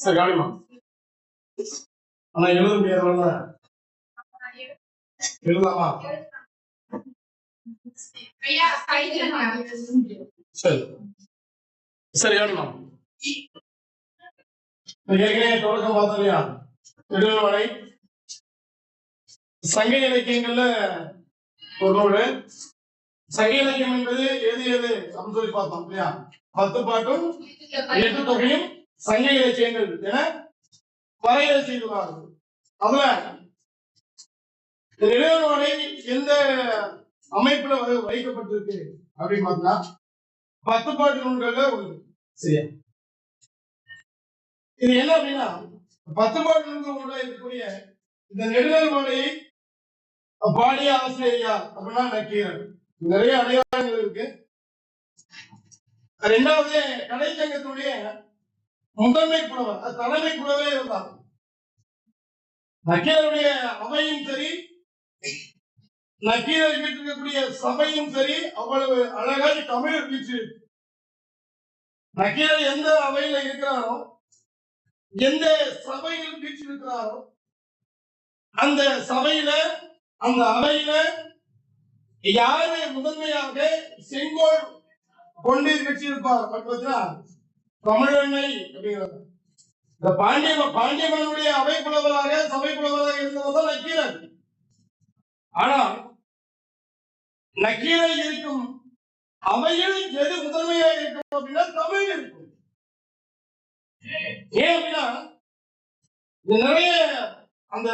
சரி கவனிமா. ஆனா எழுத முடியாத எழுதலாமா? சரி சரி கவனிமா. ஏற்கனவே தொடக்கம் பார்த்தோம் இல்லையா? நெடுவரை சங்க இலக்கியங்கள்ல ஒரு நூல். சங்க இலக்கியம் என்பது எது எது அப்படின்னு சொல்லி பார்த்தோம் இல்லையா? 10 பாட்டும் 8 தொகையும் சங்க இலக்கியங்கள் என வரையறை செய்துள்ளார்கள். அதுல நெடுவரை எந்த அமைப்புல வைக்கப்பட்டிருக்கு அப்படின்னு பார்த்தா 10 பாட்டு நூல்கள்ல ஒன்று. சரியா? இது என்ன அப்படின்னா 10 பாட்டு நூல்கள் இருக்கக்கூடிய இந்த நெடுவரையை பாடிய ஆசிரியர் அப்படின்னா நக்கீரன். நிறைய அடையாளங்கள் இருக்கு. ரெண்டாவது கடைச்சங்கத்துடைய முதன்மை புலவர், தலைமை புலவரே இருந்தார். நக்கீரருடைய அவையும் சரி, நக்கீரர் வீட்டிருக்கக்கூடிய சபையும் சரி, அவ்வளவு அழகாய் தமிழ் வீச்சு. நக்கீரர் எந்த அவையில இருக்கிறாரோ, எந்த சபையில் வீச்சு இருக்கிறாரோ, அந்த சபையில அந்த அவையில யாரு முதன்மையாக செங்கோல் கொண்டு வச்சிருப்பார் பார்த்தீங்கன்னா தமிழன்னை அப்படிங்கிறது. இந்த பாண்டியமனுடைய அவை புலவராக சபை புலவராக இருந்தவர் நக்கீரன். ஆனால் நக்கீரன் இருக்கும் அவையில் எது முதன்மையாக இருக்கும் அப்படின்னா தமிழ் இருக்கும். ஏன் அப்படின்னா நிறைய அந்த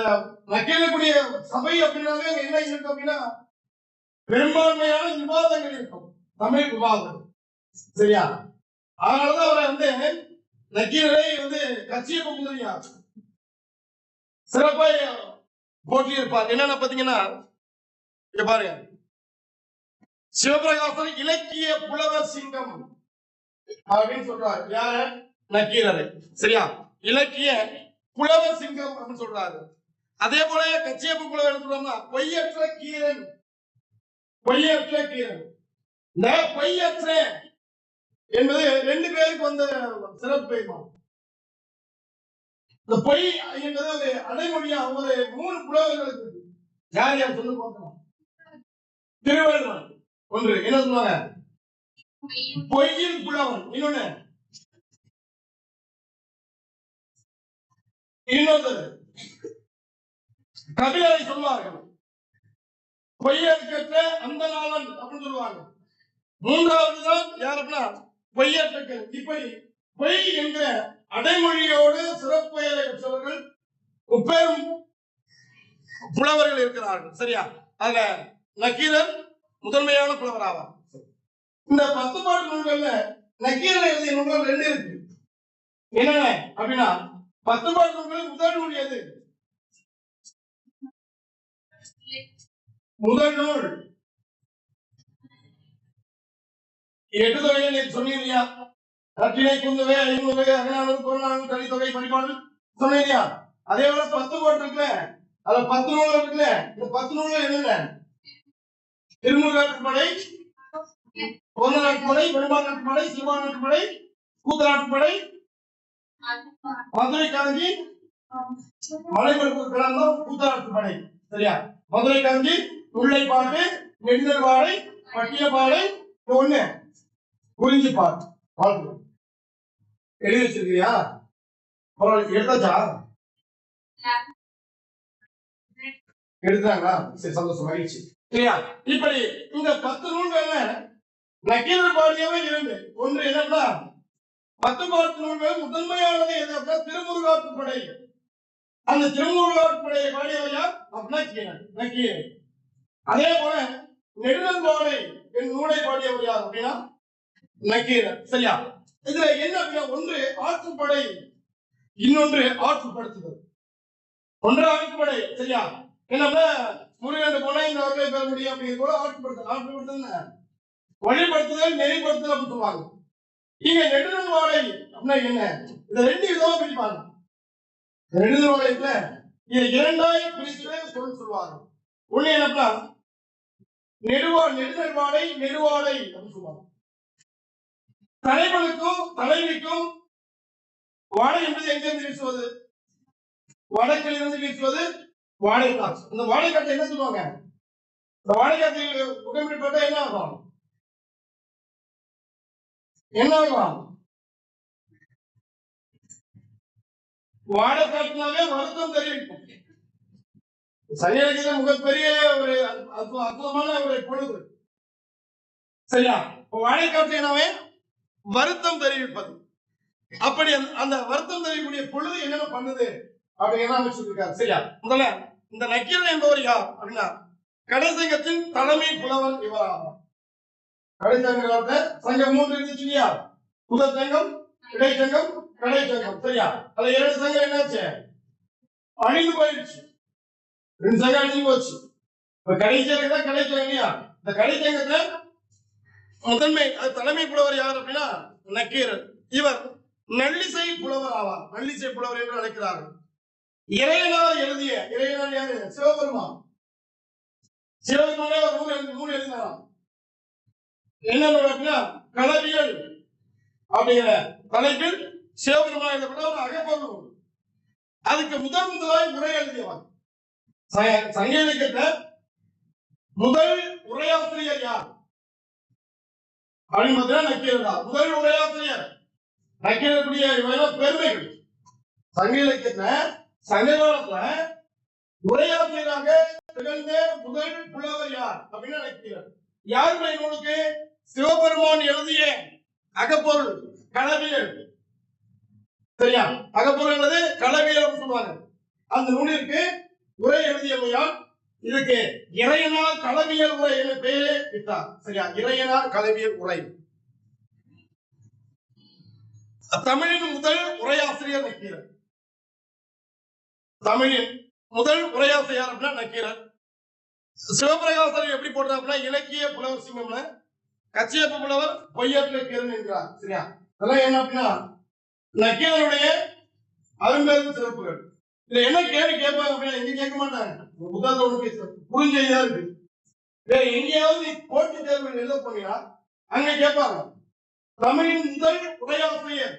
நக்கீரனுடைய சபை அப்படின்னாவே என்ன இருக்கு அப்படின்னா பெரும்பான்மையான விவாதங்கள் இருக்கும், தமிழ் விவாதம். சரியா? அதனாலதான் அவரை நக்கீரரை கட்சியப்ப முதலியார் சிறப்பா போட்டி இருப்பார். என்னன்னு பாத்தீங்கன்னா இங்க பாருங்க, சிவபிரகாசர் இலக்கிய புலவர் சிங்கம் அப்படின்னு சொல்றாரு. யாரு? நக்கீரரை. சரியா? இலக்கிய புலவர் சிங்கம் அப்படின்னு சொல்றாரு. அதே போல கச்சியப்ப புலவர் சொல்றோம்னா பொய்யற்ற கீரன். பொய்யற்ற கீரன். இந்த பொய்யற்ற என்பது 2 பேருக்கு வந்த சிறப்பு பெயர். இந்த பொய் என்பது ஒரு அடைமொழியா ஒரு 3 புலவர்களுக்கு இருக்கு. யார் யார் சொல்லு பார்க்கலாம். திருவள்ளுவர் ஒன்று என்ன சொல்லுவாங்க? பொய்யில் புலவன். இன்னொரு கபிலரை சொல்வார்கள் பொய்யற்ற அந்த நாளன் அப்படின்னு சொல்லுவாங்க. 3வது தான் யார் அப்படின்னா பொய்யற்ற. இப்படி பொய் என்ற அடைமொழியோடு சிறப்பு பெயரை பெற்றவர்கள் முப்பெரும் புலவர்கள் இருக்கிறார்கள். சரியா? அதுல நக்கீரர் முதன்மையான புலவர் ஆவார். இந்த 10 பாட்டு நூல்கள்ல நக்கீரர் எழுதிய நூல்கள் 2 இருக்கு. என்னென்ன அப்படின்னா 10 பாட்டு நூல்கள் முதல் நூல் எது? முதல் நூல் 8 தொகை சொன்னீங்க இல்லையா? கட்டினை குந்தவை ஐநூறு அகநானூறு புறநானூறு கலித்தொகை பரிபாடு சொன்னீங்க இல்லையா? அதே போல 10 பாட்டு இருக்குல்ல, அதுல 10 நூல் இருக்குல்ல. இந்த 10 நூல்கள் என்னென்ன? திருமுருகாற்றுப்படை, பொருளாற்றுப்படை, பெருமானாற்றுப்படை, சிறுபானாற்றுப்படை, கூத்தநாட்டுப்படை, மதுரை காஞ்சி, மலைமருப்பு கிளந்தம், கூத்தநாட்டுப்படை. சரியா? மதுரை காஞ்சி, முல்லைப்பாட்டு, நெடுநல்வாடை, பட்டியப்பாடை, ஒண்ணு குறிஞ்சி பாட்டு. வாழ்க்கை எழுதி வச்சிருக்கியா? எடுத்தாச்சா? எடுத்தாங்களா? சரி, சந்தோஷம், மகிழ்ச்சி. சரியா? இப்படி இந்த 10 நூல்கள்ல நக்கீரர் பாடியவை 2. ஒன்று என்னன்னா 10 பாட்டு நூல்கள் முதன்மையானது எது அப்படின்னா திருமுருகாற்றுப்படை. அந்த திருமுருகாற்றுப்படையை பாடியவர் யார் அப்படின்னா நக்கீரர். அதே போல நெடுநல்வாடை என் நூலை பாடியவர் யார் அப்படின்னா நக்கீரர். சரியா? இதுல என்ன அப்படின்னா ஒன்று ஆற்றுப்படை, இன்னொன்று ஆற்றுப்படுத்துதல். ஒன்று ஆற்றுப்படை. சரியா? என்னன்னா முருகன் போனா இந்த வகையை பெற முடியும் அப்படிங்கிறது போல ஆற்றுப்படுத்தல். ஆற்றுப்படுத்தல் வழிபடுத்துதல், நெறிப்படுத்துதல் அப்படின்னு சொல்லுவாங்க. இங்க நெடுநல்வாடை அப்படின்னா என்ன? இதை 2 விதமா பிரிப்பாங்க. நெடுநல்வாடைக்குல இதை 2ஆய் பிரித்து சொல்லுவாங்க. ஒண்ணு என்னன்னா நெடுநல்வாடை, நெடுவாடை அப்படின்னு சொல்லுவாங்க. தலைவனுக்கும் தலைவிக்கும் வாடை என்பது எங்கிருந்து வீசுவது? வடக்கில் இருந்து வீசுவது வாடை காற்று. இந்த வாடை காற்று என்ன சொல்லுவாங்க? இந்த வாடை காற்று புகைப்பட்டா என்ன ஆகும்? என்ன ஆகும்? வாடை காற்றுனாவே வருத்தம் தெரிவிக்கும். சரியடைக்கிற மிகப்பெரிய ஒரு அற்புதமான ஒரு பொழுது. சரியா? வாடை காற்று எனவே வருத்தம் தெரிவிப்பது. அப்படி அந்த வருத்தம் தெரிவிக்கக்கூடிய பொழுது என்னென்ன பண்ணுது அப்படின்னு அமைச்சிருக்காரு. சரியா? முதல்ல இந்த நக்கீரன் என்பவர் யார் அப்படின்னா கடைசங்கத்தின் தலைமை புலவர் இவர் ஆவார். கடைசங்க சங்கம் 3 இருந்துச்சு இல்லையா? முதல் சங்கம், இடைச்சங்கம், கடைச்சங்கம். சரியா? அதுல 2 சங்கம் என்னாச்சு? அழிந்து போயிடுச்சு. 2 சங்கம் அழிஞ்சு போச்சு. இப்ப கடைச்சங்கம் தான் கடைச்சங்கம் இல்லையா? இந்த கடைச்சங்கத்துல முதன்மை தலைமை புலவர் யார் அப்படின்னா நக்கீரன். இவர் நல்லிசை புலவர் ஆவார். நல்லிசை புலவர் என்று அழைக்கிறார்கள். இறையனார் எழுதிய, இறையனார் யாரு? சிவபெருமான். சிவபெருமானே ஒரு நூல் எழுதினாராம். என்ன நூல் அப்படின்னா களவியல் அப்படிங்கிற தலைப்பில் சிவபெருமான் எழுதப்பட்ட ஒரு அகப்பொருள் நூல். அதுக்கு முதலாய் உரை எழுதியவர். சங்க இலக்கியத்துல முதல் உரையாசிரியர் யார் அப்படின்னு பார்த்தீங்கன்னா நக்கீரர் தான். முதல் உரையாசிரியர் நக்கீரருடைய பெருமைகள். சங்க இலக்கியத்துல சங்க காலத்துல உரையாசிரியராக திகழ்ந்த முதல் புலவர் யார் அப்படின்னு நக்கீரர். யாருடைய நூலுக்கு? சிவபெருமான் எழுதிய அகப்பொருள் களவியல். சரியா? அகப்பொருள் என்பது களவியல் சொல்லுவாங்க. அந்த நூலிற்கு உரை எழுதியமையால் இதுக்கு இறையனார் களவியல் உரை என பெயரே விட்டார். சரியா? இறையனார் களவியல் உரை. தமிழின் முதல் உரையாசிரியர் நக்கீரர். தமிழின் முதல் உரையாசிரியர் அப்படின்னா நக்கீரர். சிவபிரகாசர் எப்படி போடுறார் அப்படின்னா இலக்கிய புலவர் சிங்கம்ல கச்சியப்ப புலவர் பொய்யற்ற கீரன் என்கிறார். சரியா? அதெல்லாம் என்ன அப்படின்னா நக்கீரனுடைய அரும்பெரும் சிறப்புகள். இதுல என்ன கேள்வி கேட்பாங்க அப்படின்னா எங்க கேட்க மாட்டாங்க. புத்தகத்தோட புரிஞ்செய்தா இருக்கு. வேற எங்கேயாவது நீ போட்டி தேர்வு எழுத போனீங்கன்னா அங்க கேட்பாங்க தமிழின் முதல் உரையாசிரியர்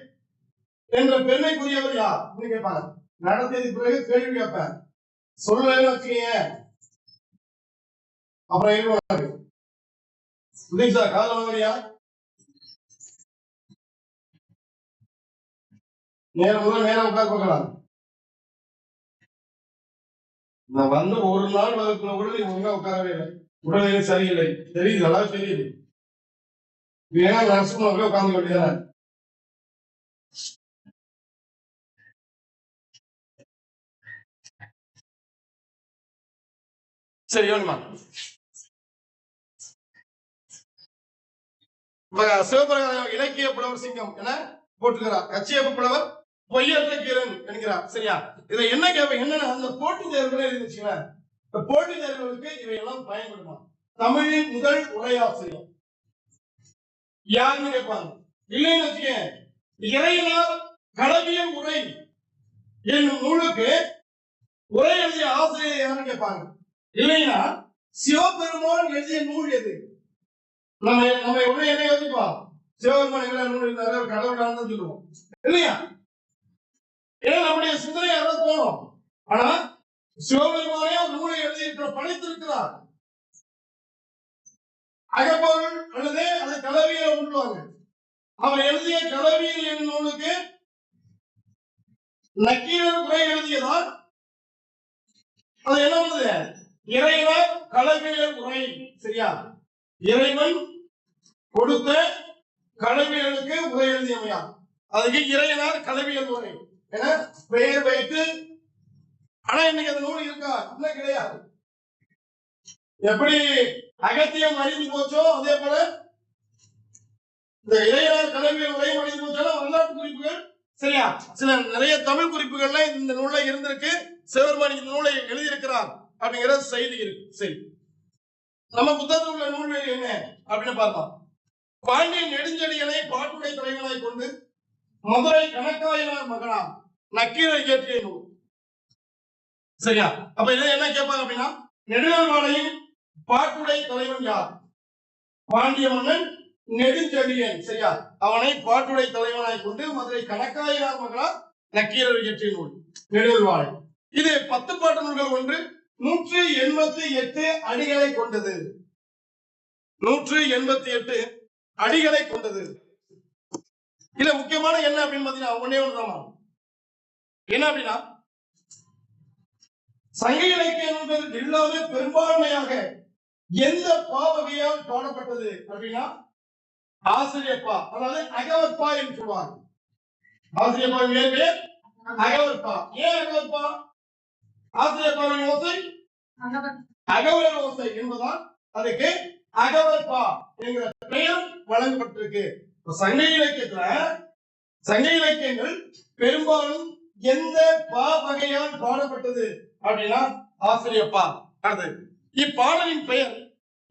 என்ற பெருமைக்குரியவர் யார் அப்படின்னு கேட்பாங்க. நடத்தியதுக்கு பிறகு கேள்வி கேட்பேன். சொல்லலன்னு வச்சுக்கீங்க அப்புறம் எழுதுவாங்க. புரியுதா? காதல் வாங்கறியா? நேரம் உட்கார் பார்க்கலாம். நான் வந்து ஒரு நாள் வகுப்புல கூட நீ ஒழுங்கா உட்காரவே இல்லை. உடல்நிலை சரியில்லை. தெரியுது, நல்லா தெரியுது. ஏன்னா நரசிம்ம உட்கார்ந்து கொண்டிருக்கிறார். சரி வேணுமா? சிவபிரகாசம் இலக்கிய புலவர் சிங்கம் என போட்டுக்கிறார். கச்சியப்ப புலவர் பொய்யற்ற கீரன் என்கிறார். சரியா? இதை என்ன கேட்பேன்? என்ன அந்த போட்டி தேர்வுகளே இருந்துச்சுங்களா? இந்த போட்டி தேர்வுகளுக்கு இவையெல்லாம் பயன்படுமா? தமிழின் முதல் உரையாசிரியர் யாருன்னு கேட்பாங்க. இல்லைன்னு வச்சுக்க இறையனார் களவியல் உரை என்னும் நூலுக்கு உரை எழுதிய ஆசிரியர் யாருன்னு கேட்பாங்க. இல்லைன்னா சிவபெருமான் எழுதிய நூல் எது? நம்ம உடனே என்ன யோசிப்போம்? சிவபெருமான் எங்களை நூல் இருந்தாரு, கடவுள் சொல்லுவோம் இல்லையா? ஏன்னா நம்முடைய சிந்தனை யாராவது போனோம். ஆனா சிவபெருமானே ஒரு நூலை எழுதியிருக்கிற படைத்திருக்கிறார். அகப்பொருள் அல்லது அதை களவியல் சொல்லுவாங்க. அவர் எழுதிய களவியல் என்னும் நூலுக்கு நக்கீரர் உரை எழுதியதால் அது என்ன பண்ணுது? இறைவன் களவியல் உரை. சரியா? இறைவன் கொடுத்த களவியலுக்கு உரை எழுதியமையா அதுக்கு இறையனார் களவியல் உரை என பெயர் வைத்து. ஆனா இன்னைக்கு அந்த நூல் இருக்கா? இன்னும் கிடையாது. எப்படி அகத்தியம் அழிந்து போச்சோ அதே போல இந்த இறையனார் களவியல் உரை அழிந்து போச்சாலும் வரலாற்று குறிப்புகள் சரியா சில நிறைய தமிழ் குறிப்புகள்ல இந்த நூல்ல இருந்திருக்கு. சிவபெருமான் இந்த நூலை எழுதியிருக்கிறார் அப்படிங்கிற செய்தி இருக்கு. சரி, நம்ம புத்தகத்தில் உள்ள நூல்கள் என்ன அப்படின்னு பார்த்தோம். பாண்டியன் நெடுஞ்செழியனை பாட்டுடை தலைவனாய் கொண்டு மதுரை கணக்காயனார் மகனா நக்கீரர் இயற்றிய நூல். சரியா? அப்ப இதை என்ன கேட்பாங்க அப்படின்னா நெடுநாள்வாளையின் பாட்டுடை தலைவன் யார்? பாண்டிய மன்னன் நெடுஞ்செழியன். சரியா, அவனை பாட்டுடை தலைவனாய் கொண்டு மதுரை கணக்காயினார் மகளார் நக்கீரர் இயற்றிய நூல் நெடுவாளை. இது 10 பாட்டு நூல்கள் ஒன்று 188 அடிகளை கொண்டது. 188 அடிகளை கொண்டது. இதுல முக்கியமான என்ன அப்படின்னு பாத்தீங்கன்னா ஒன்னே ஒண்ணுதான். என்ன அப்படின்னா சங்க இலக்கிய நூல்கள் எல்லாமே பெரும்பான்மையாக எந்த பாவகையால் பாடப்பட்டது அப்படின்னா ஆசிரியப்பா, அதாவது அகவற்பா என்று சொல்வாங்க. ஆசிரியப்பா பேர் அகவற்பா. ஏன் அகவற்பா? ஆசிரியப்பாவின் ஓசை அகவல் ஓசை என்பதால் அதுக்கு அகவற்பா என்கிற பெயர் வழங்கப்பட்டிருக்கு. சங்க இலக்கியத்துல சங்க இலக்கியங்கள் பெரும்பாலும் எந்த பா வகையால் பாடப்பட்டது அப்படின்னா ஆசிரியப்பா. அடுத்தது இப்பாடலின் பெயர்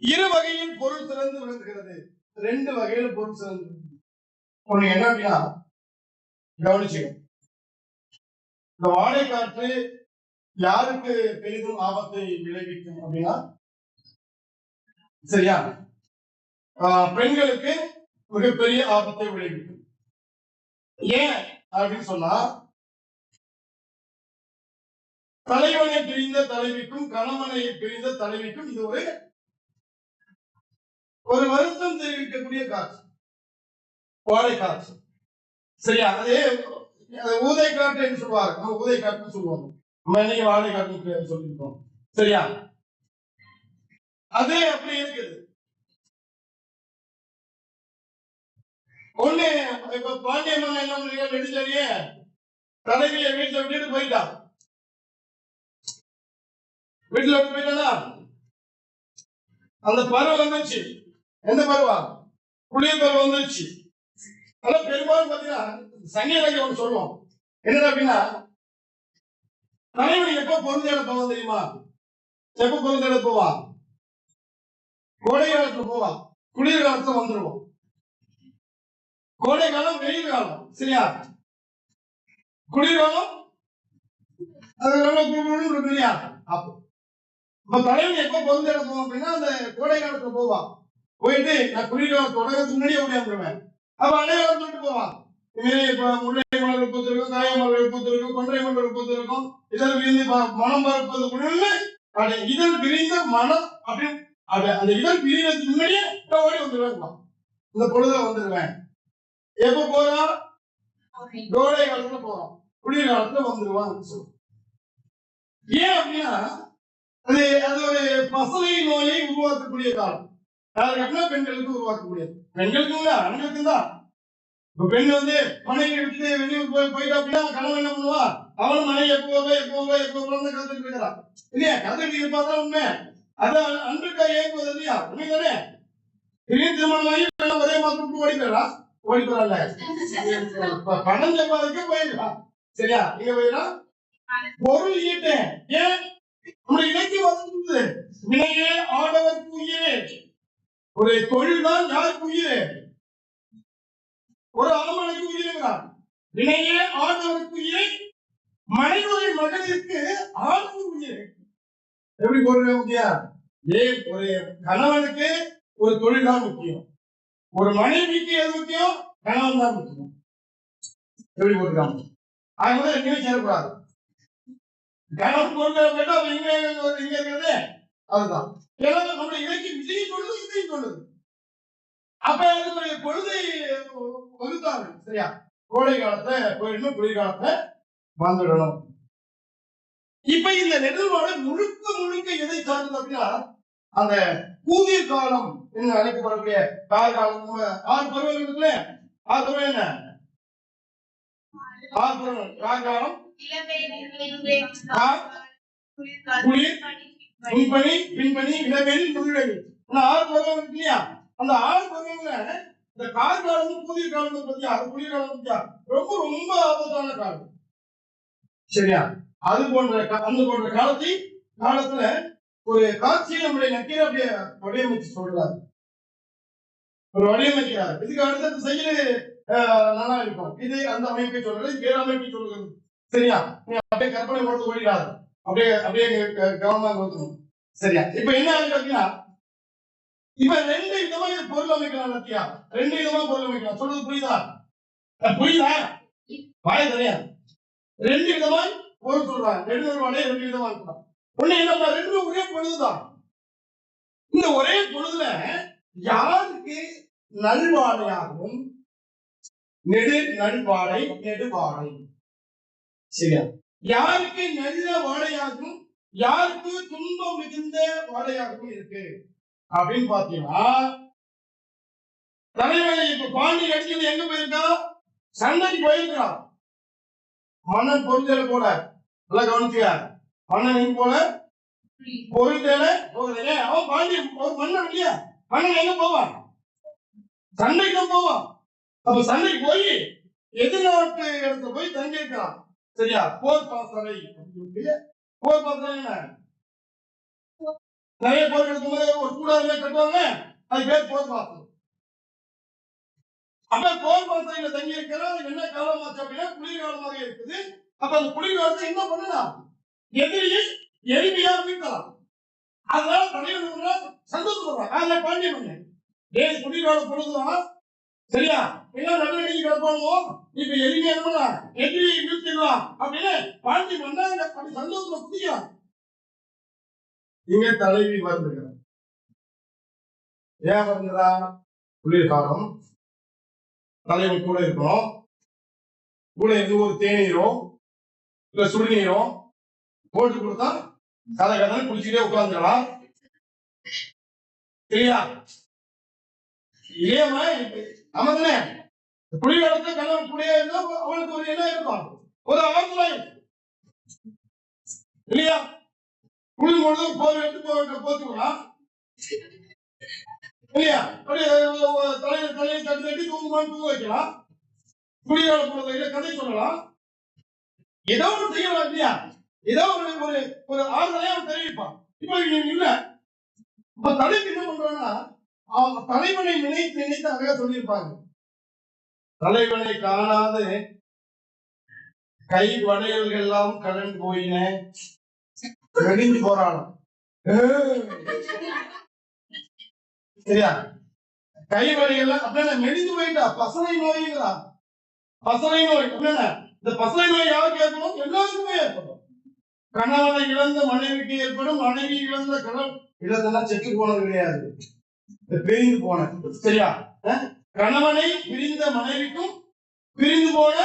2 வகையில் பொருள் சிறந்து விளங்குகிறது. 2 வகையில் பொருள் சிறந்து. ஒண்ணு என்ன அப்படின்னா கவனிச்சுங்க, இந்த வாடை காற்று யாருக்கு பெரிதும் ஆபத்தை விளைவிக்கும் அப்படின்னா சரியா பெண்களுக்கு மிகப்பெரிய ஆபத்தை விளைவிக்கும். ஏன் அப்படின்னு சொன்னா தலைவனை பிரிந்த தலைவிக்கும் கணவனை பிரிந்த தலைவிக்கும் இது ஒரு வருத்தம் தெரிவிக்கக்கூடிய காட்சி வாடை காற்று. சரியா, அதே ஊதை காற்று என்று சொல்லுவாங்க. நம்ம ஊதை காற்று சொல்லுவாங்க, நம்ம இன்னைக்கு வாடை காற்று சொல்லியிருக்கோம். சரியா, அதே அப்படி இருக்குது. ஒண்ணு இப்ப பாண்டிய மன்னன் என்ன பண்ணீங்க, நெடுஞ்செழிய தலைவியை வீட்டுல விட்டுட்டு போயிட்டான். வீட்டுல விட்டு போயிட்டா அந்த பருவம் வந்துச்சு. எந்த பருவம்? குளிர் பருவம் வந்துருச்சு. ஆனா பெரும்பாலும் பாத்தீங்கன்னா சங்க இலக்கியம் சொல்லுவோம் என்ன அப்படின்னா தலைவன் எப்ப பொருந்தேட போவான் தெரியுமா? எப்ப பொருந்தேட போவான்? கோடை காலத்துல போவான், குளிர் காலத்துல வந்துருவோம். கோடை காலம் வெயில் காலம் சரியா, குளிர்காலம் அது இல்லையா? அப்ப தலைவன் எப்ப பொருந்தேட போவான் அப்படின்னா அந்த கோடை காலத்துல போவான். போயிட்டு நான் குளிர்காலம் தொடங்கிறதுக்கு முன்னாடியே ஓடியாந்துருவேன். அப்ப அனைவரும் சொல்லிட்டு போவான், முல்லை மலர் பூத்து இருக்கும், காய மலர் பூத்து இருக்கும், கொன்றை மலர் பூத்து இருக்கும், இதழ் விரிந்து மனம் பரப்பது இதழ் விரிந்த மனம் அப்படின்னு அந்த இதழ் பிரிவதற்கு முன்னாடியே ஓடி வந்துருவேன். இந்த பொழுதுல வந்துருவேன். எப்ப போறான்? கோடை காலத்துல போறோம், குளிர் காலத்துல வந்துருவான். ஏன் அப்படின்னா அது ஒரு பசலை நோயை உருவாக்கக்கூடிய காலம். யாருக்குன்னா பெண்களுக்கு உருவாக்கக்கூடியது. பெண்களுக்கு இல்ல, ஆண்களுக்கு தான். இப்ப பெண் மனைவி எடுத்து வெளியூர் போயிட்டா அப்படின்னா கணவன் என்ன பண்ணுவா? அவனும் மனைவி எப்போ காத்துட்டு இருக்கிறான் இல்லையா? காத்துட்டு இருப்பாதான் உண்மை. அதான் அன்றுக்கா ஏங்குவது இல்லையா? உண்மைதானே? திடீர் திருமணமாகி ஒரே மாதம் ஓடி போயிடல பணம் சம்பாதிக்க போயிடலாம். சரியா, இங்க போயிடா பொருள் ஈட்டேன். ஏன் நம்முடைய இலக்கியம் வந்து வினையே ஆடவர்க்கு உயிரே. ஒரு தொழில் தான் யாருக்கு உயிரே? ஒரு ஆண்மனுக்கு உயிரினார். வினையே ஆடவர்க்கு உயிரை, மனைவி மகனிற்கு ஆணுக்கு உயிரை. எப்படி பொருள் முக்கியம்? ஒரு கணவனுக்கு ஒரு தொழில் தான் முக்கியம், ஒரு மனைவிக்கு எது முக்கியம்? கணவன் தான் முக்கியம். எப்படி போட்டுருக்காங்க? அதனால ரெண்டுமே சேரக்கூடாது. கணவன் பொருட்கள் போயிட்டு அவர் இங்க இருக்கிறது அதுதான். நம்முடைய இலக்கியம் இதையும் சொல்லுது, இதையும் சொல்லுது. அப்ப அதுக்கு பொழுதை வகுத்தாங்க. சரியா, கோடை காலத்தை போயிடணும், குளிர் காலத்தை வந்துடணும். இப்ப இந்த நெடுவாடை முழுக்க எதை சார்ந்தது அப்படின்னா அந்த கூதிர் காலம் என்று அழைக்கப்படக்கூடிய காலம். 6 பருவம் இருக்குல்ல, 6 பருவம் என்ன? 6 பருவம். காலம், குளிர், முன்பனி, பின்பனி, இளவேலி, முதுவேலி. 6 பருவம் இருக்கு இல்லையா? அந்த 6 பருவங்கள இந்த காலம் புதிர் காலம் பத்தியா, குளிர் காலம் பத்தியா ரொம்ப ஆபத்தான காலம். சரியா, அது போன்ற அந்த போன்ற காலத்துல ஒரு காட்சியை நம்முடைய நக்கீரர் அப்படியே வடிவமைச்சு சொல்றாரு. ஒரு வடிவமைக்கிறார். இதுக்கு அடுத்த செய்ய நல்லா இருக்கும். இது அந்த அமைப்பை சொல்றது, வேற அமைப்பை சொல்றது. சரியா, நீ அப்படியே கற்பனை கொடுத்து ஓடிடாது, அப்படியே கவனமாக கொடுக்கணும். சரியா, இப்ப என்ன ஆகுது அப்படின்னா இப்ப ரெண்டு விதமா இது பொருள் அமைக்கலாம் லத்தியா, ரெண்டு விதமா பொருள் அமைக்கலாம். சொல்றது புரியுதா? புரியுதா? வாய தெரியாது. ரெண்டு விதமா பொருள் சொல்றாங்க. நெடுநல் வாடை ரெண்டு விதமா இருக்கலாம். ஒண்ணு என்ன, ரெண்டு ஒரே பொழுதுதான். இந்த ஒரே பொழுதுல யாருக்கு நல்வாடையாகவும் நெடு நல்வாடை நெடுவாடை, சரியா? யாருக்கு நல்ல வாடையாகவும் யாருக்கு துன்பம் மிகுந்த வாடையாகவும் இருக்கு அப்படின்னு பாத்தீங்கன்னா, தலைவனை இப்ப பாண்டி அடிச்சது எங்க போயிருக்கா? சண்டைக்கு போயிருக்கா. மன்னன் பொருள்தேட போல, நல்லா கவனிச்சியா? மன்னன் எங்க போல? பொருள்தேட போகல. அவன் பாண்டி ஒரு மன்னன் இல்லையா? மன்னன் எங்க போவான்? சண்டைக்கு தான் போவான். அப்ப சண்டைக்கு போய் எதிர்நாட்டு இடத்துல போய் தங்கி இருக்கிறான், சரியா? போர் பாசறை. போர் பாசறை என்ன? நிறைய போர் எடுக்கும் போது ஒரு கூடாரமே கட்டுவாங்க, அது பேர் போர் பாசறை. அப்ப போர் பாசறையில தங்கி இருக்கிறான். என்ன காலமாச்சு அப்படின்னா குளிர்காலமாக இருக்குது. அப்ப அந்த குளிர்காலத்தை என்ன பண்ணலாம்? எதிரியை எளிமையா மீட்கலாம். அதனால தலைவர் சந்தோஷப்படுறான். அதை பாண்டிய பண்ணேன் குளிர்கால பொழுதுதான், சரியா? எல்லாம் நடவடிக்கை கிடப்பானோ, இப்ப எளிமையா பண்ணலாம், எதிரியை மீட்கலாம் அப்படின்னு பாண்டி பண்ணாங்க. அப்படி சந்தோஷமா குடிக்கலாம். இங்க தலைவி வருகிறார். ஏன் வருகிறா? குளிர்காலம், தலைவன் கூட இருக்கணும். கூட இருந்து ஒரு தேநீரோ இல்ல சுடுநீரோ போட்டு கொடுத்தா கதை கதை குடிச்சுட்டே உட்கார்ந்துடலாம், சரியா? இதே மாதிரி நம்ம தானே குளிர்காலத்துல கணவன் கூட இருந்தா அவனுக்கு ஒரு என்ன இருக்கும், ஒரு ஆர்வம் இல்லையா? குளிர் பொழுது போர் எடுத்து போத்துக்கலாம் இல்லையா? தலையை தட்டி தட்டி தூங்குமான்னு தூங்க வைக்கலாம். குளிர்கால பொழுது கதை சொல்லலாம், ஏதோ ஒன்று செய்யலாம் இல்லையா? ஏதோ ஒரு ஒரு ஆறுதலையா அவன் தெரிவிப்பான். இப்ப இல்ல, இப்ப தலைக்கு என்ன பண்றான்னா, அவங்க தலைவனை நினைத்து நினைத்து அழகா சொல்லியிருப்பாங்க. தலைவனை காணாது கை வளையல்கள் எல்லாம் கலந்து போயின, வெடிஞ்சு போறான், சரியா? கை வளையல் அப்படின்னா மெலிந்து போயிட்டா. பசலை நோய்ங்களா? பசலை நோய் அப்படின்னா இந்த பசலை நோய் யாருக்கு ஏற்படும்? எல்லாருக்குமே ஏற்படும். கணவனை இழந்த மனைவிக்கு ஏற்படும், மனைவி இழந்த கணவன் இழந்தெல்லாம் செத்து போனது கிடையாது, பிரிந்து போன, சரியா? கணவனை பிரிந்த மனைவிக்கும் பிரிந்து போன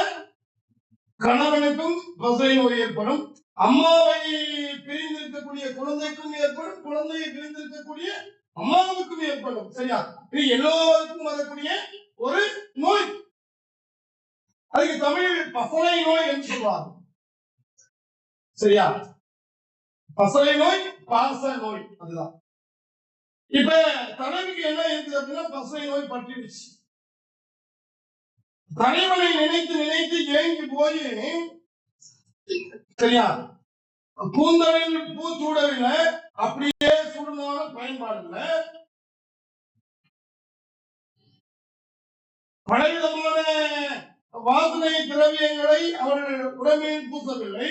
கணவனுக்கும் பசலை நோய் ஏற்படும். அம்மாவை பிரிந்திருக்கக்கூடிய குழந்தைக்கும் ஏற்படும், குழந்தையை பிரிந்திருக்கக்கூடிய அம்மாவுக்கும் ஏற்படும், சரியா? இது எல்லோருக்கும் வரக்கூடிய ஒரு நோய். அதுக்கு தமிழில் பசலை நோய் என்று சொல்வாங்க, சரியா? பசலை நோய், பாச நோய், அதுதான். இப்ப தலைவிக்கு என்ன இருக்குது அப்படின்னா பசலை நோய் பற்றிடுச்சு. தலைவனை நினைத்து நினைத்து ஏங்கி போய், சரியா? கூந்தலில் பூ சூடவில்லை, அப்படியே சுடுனாலும் பயன்பாடு இல்லை. பலவிதமான வாசனை திரவியங்களை அவர்கள் உடமையில் பூசவில்லை.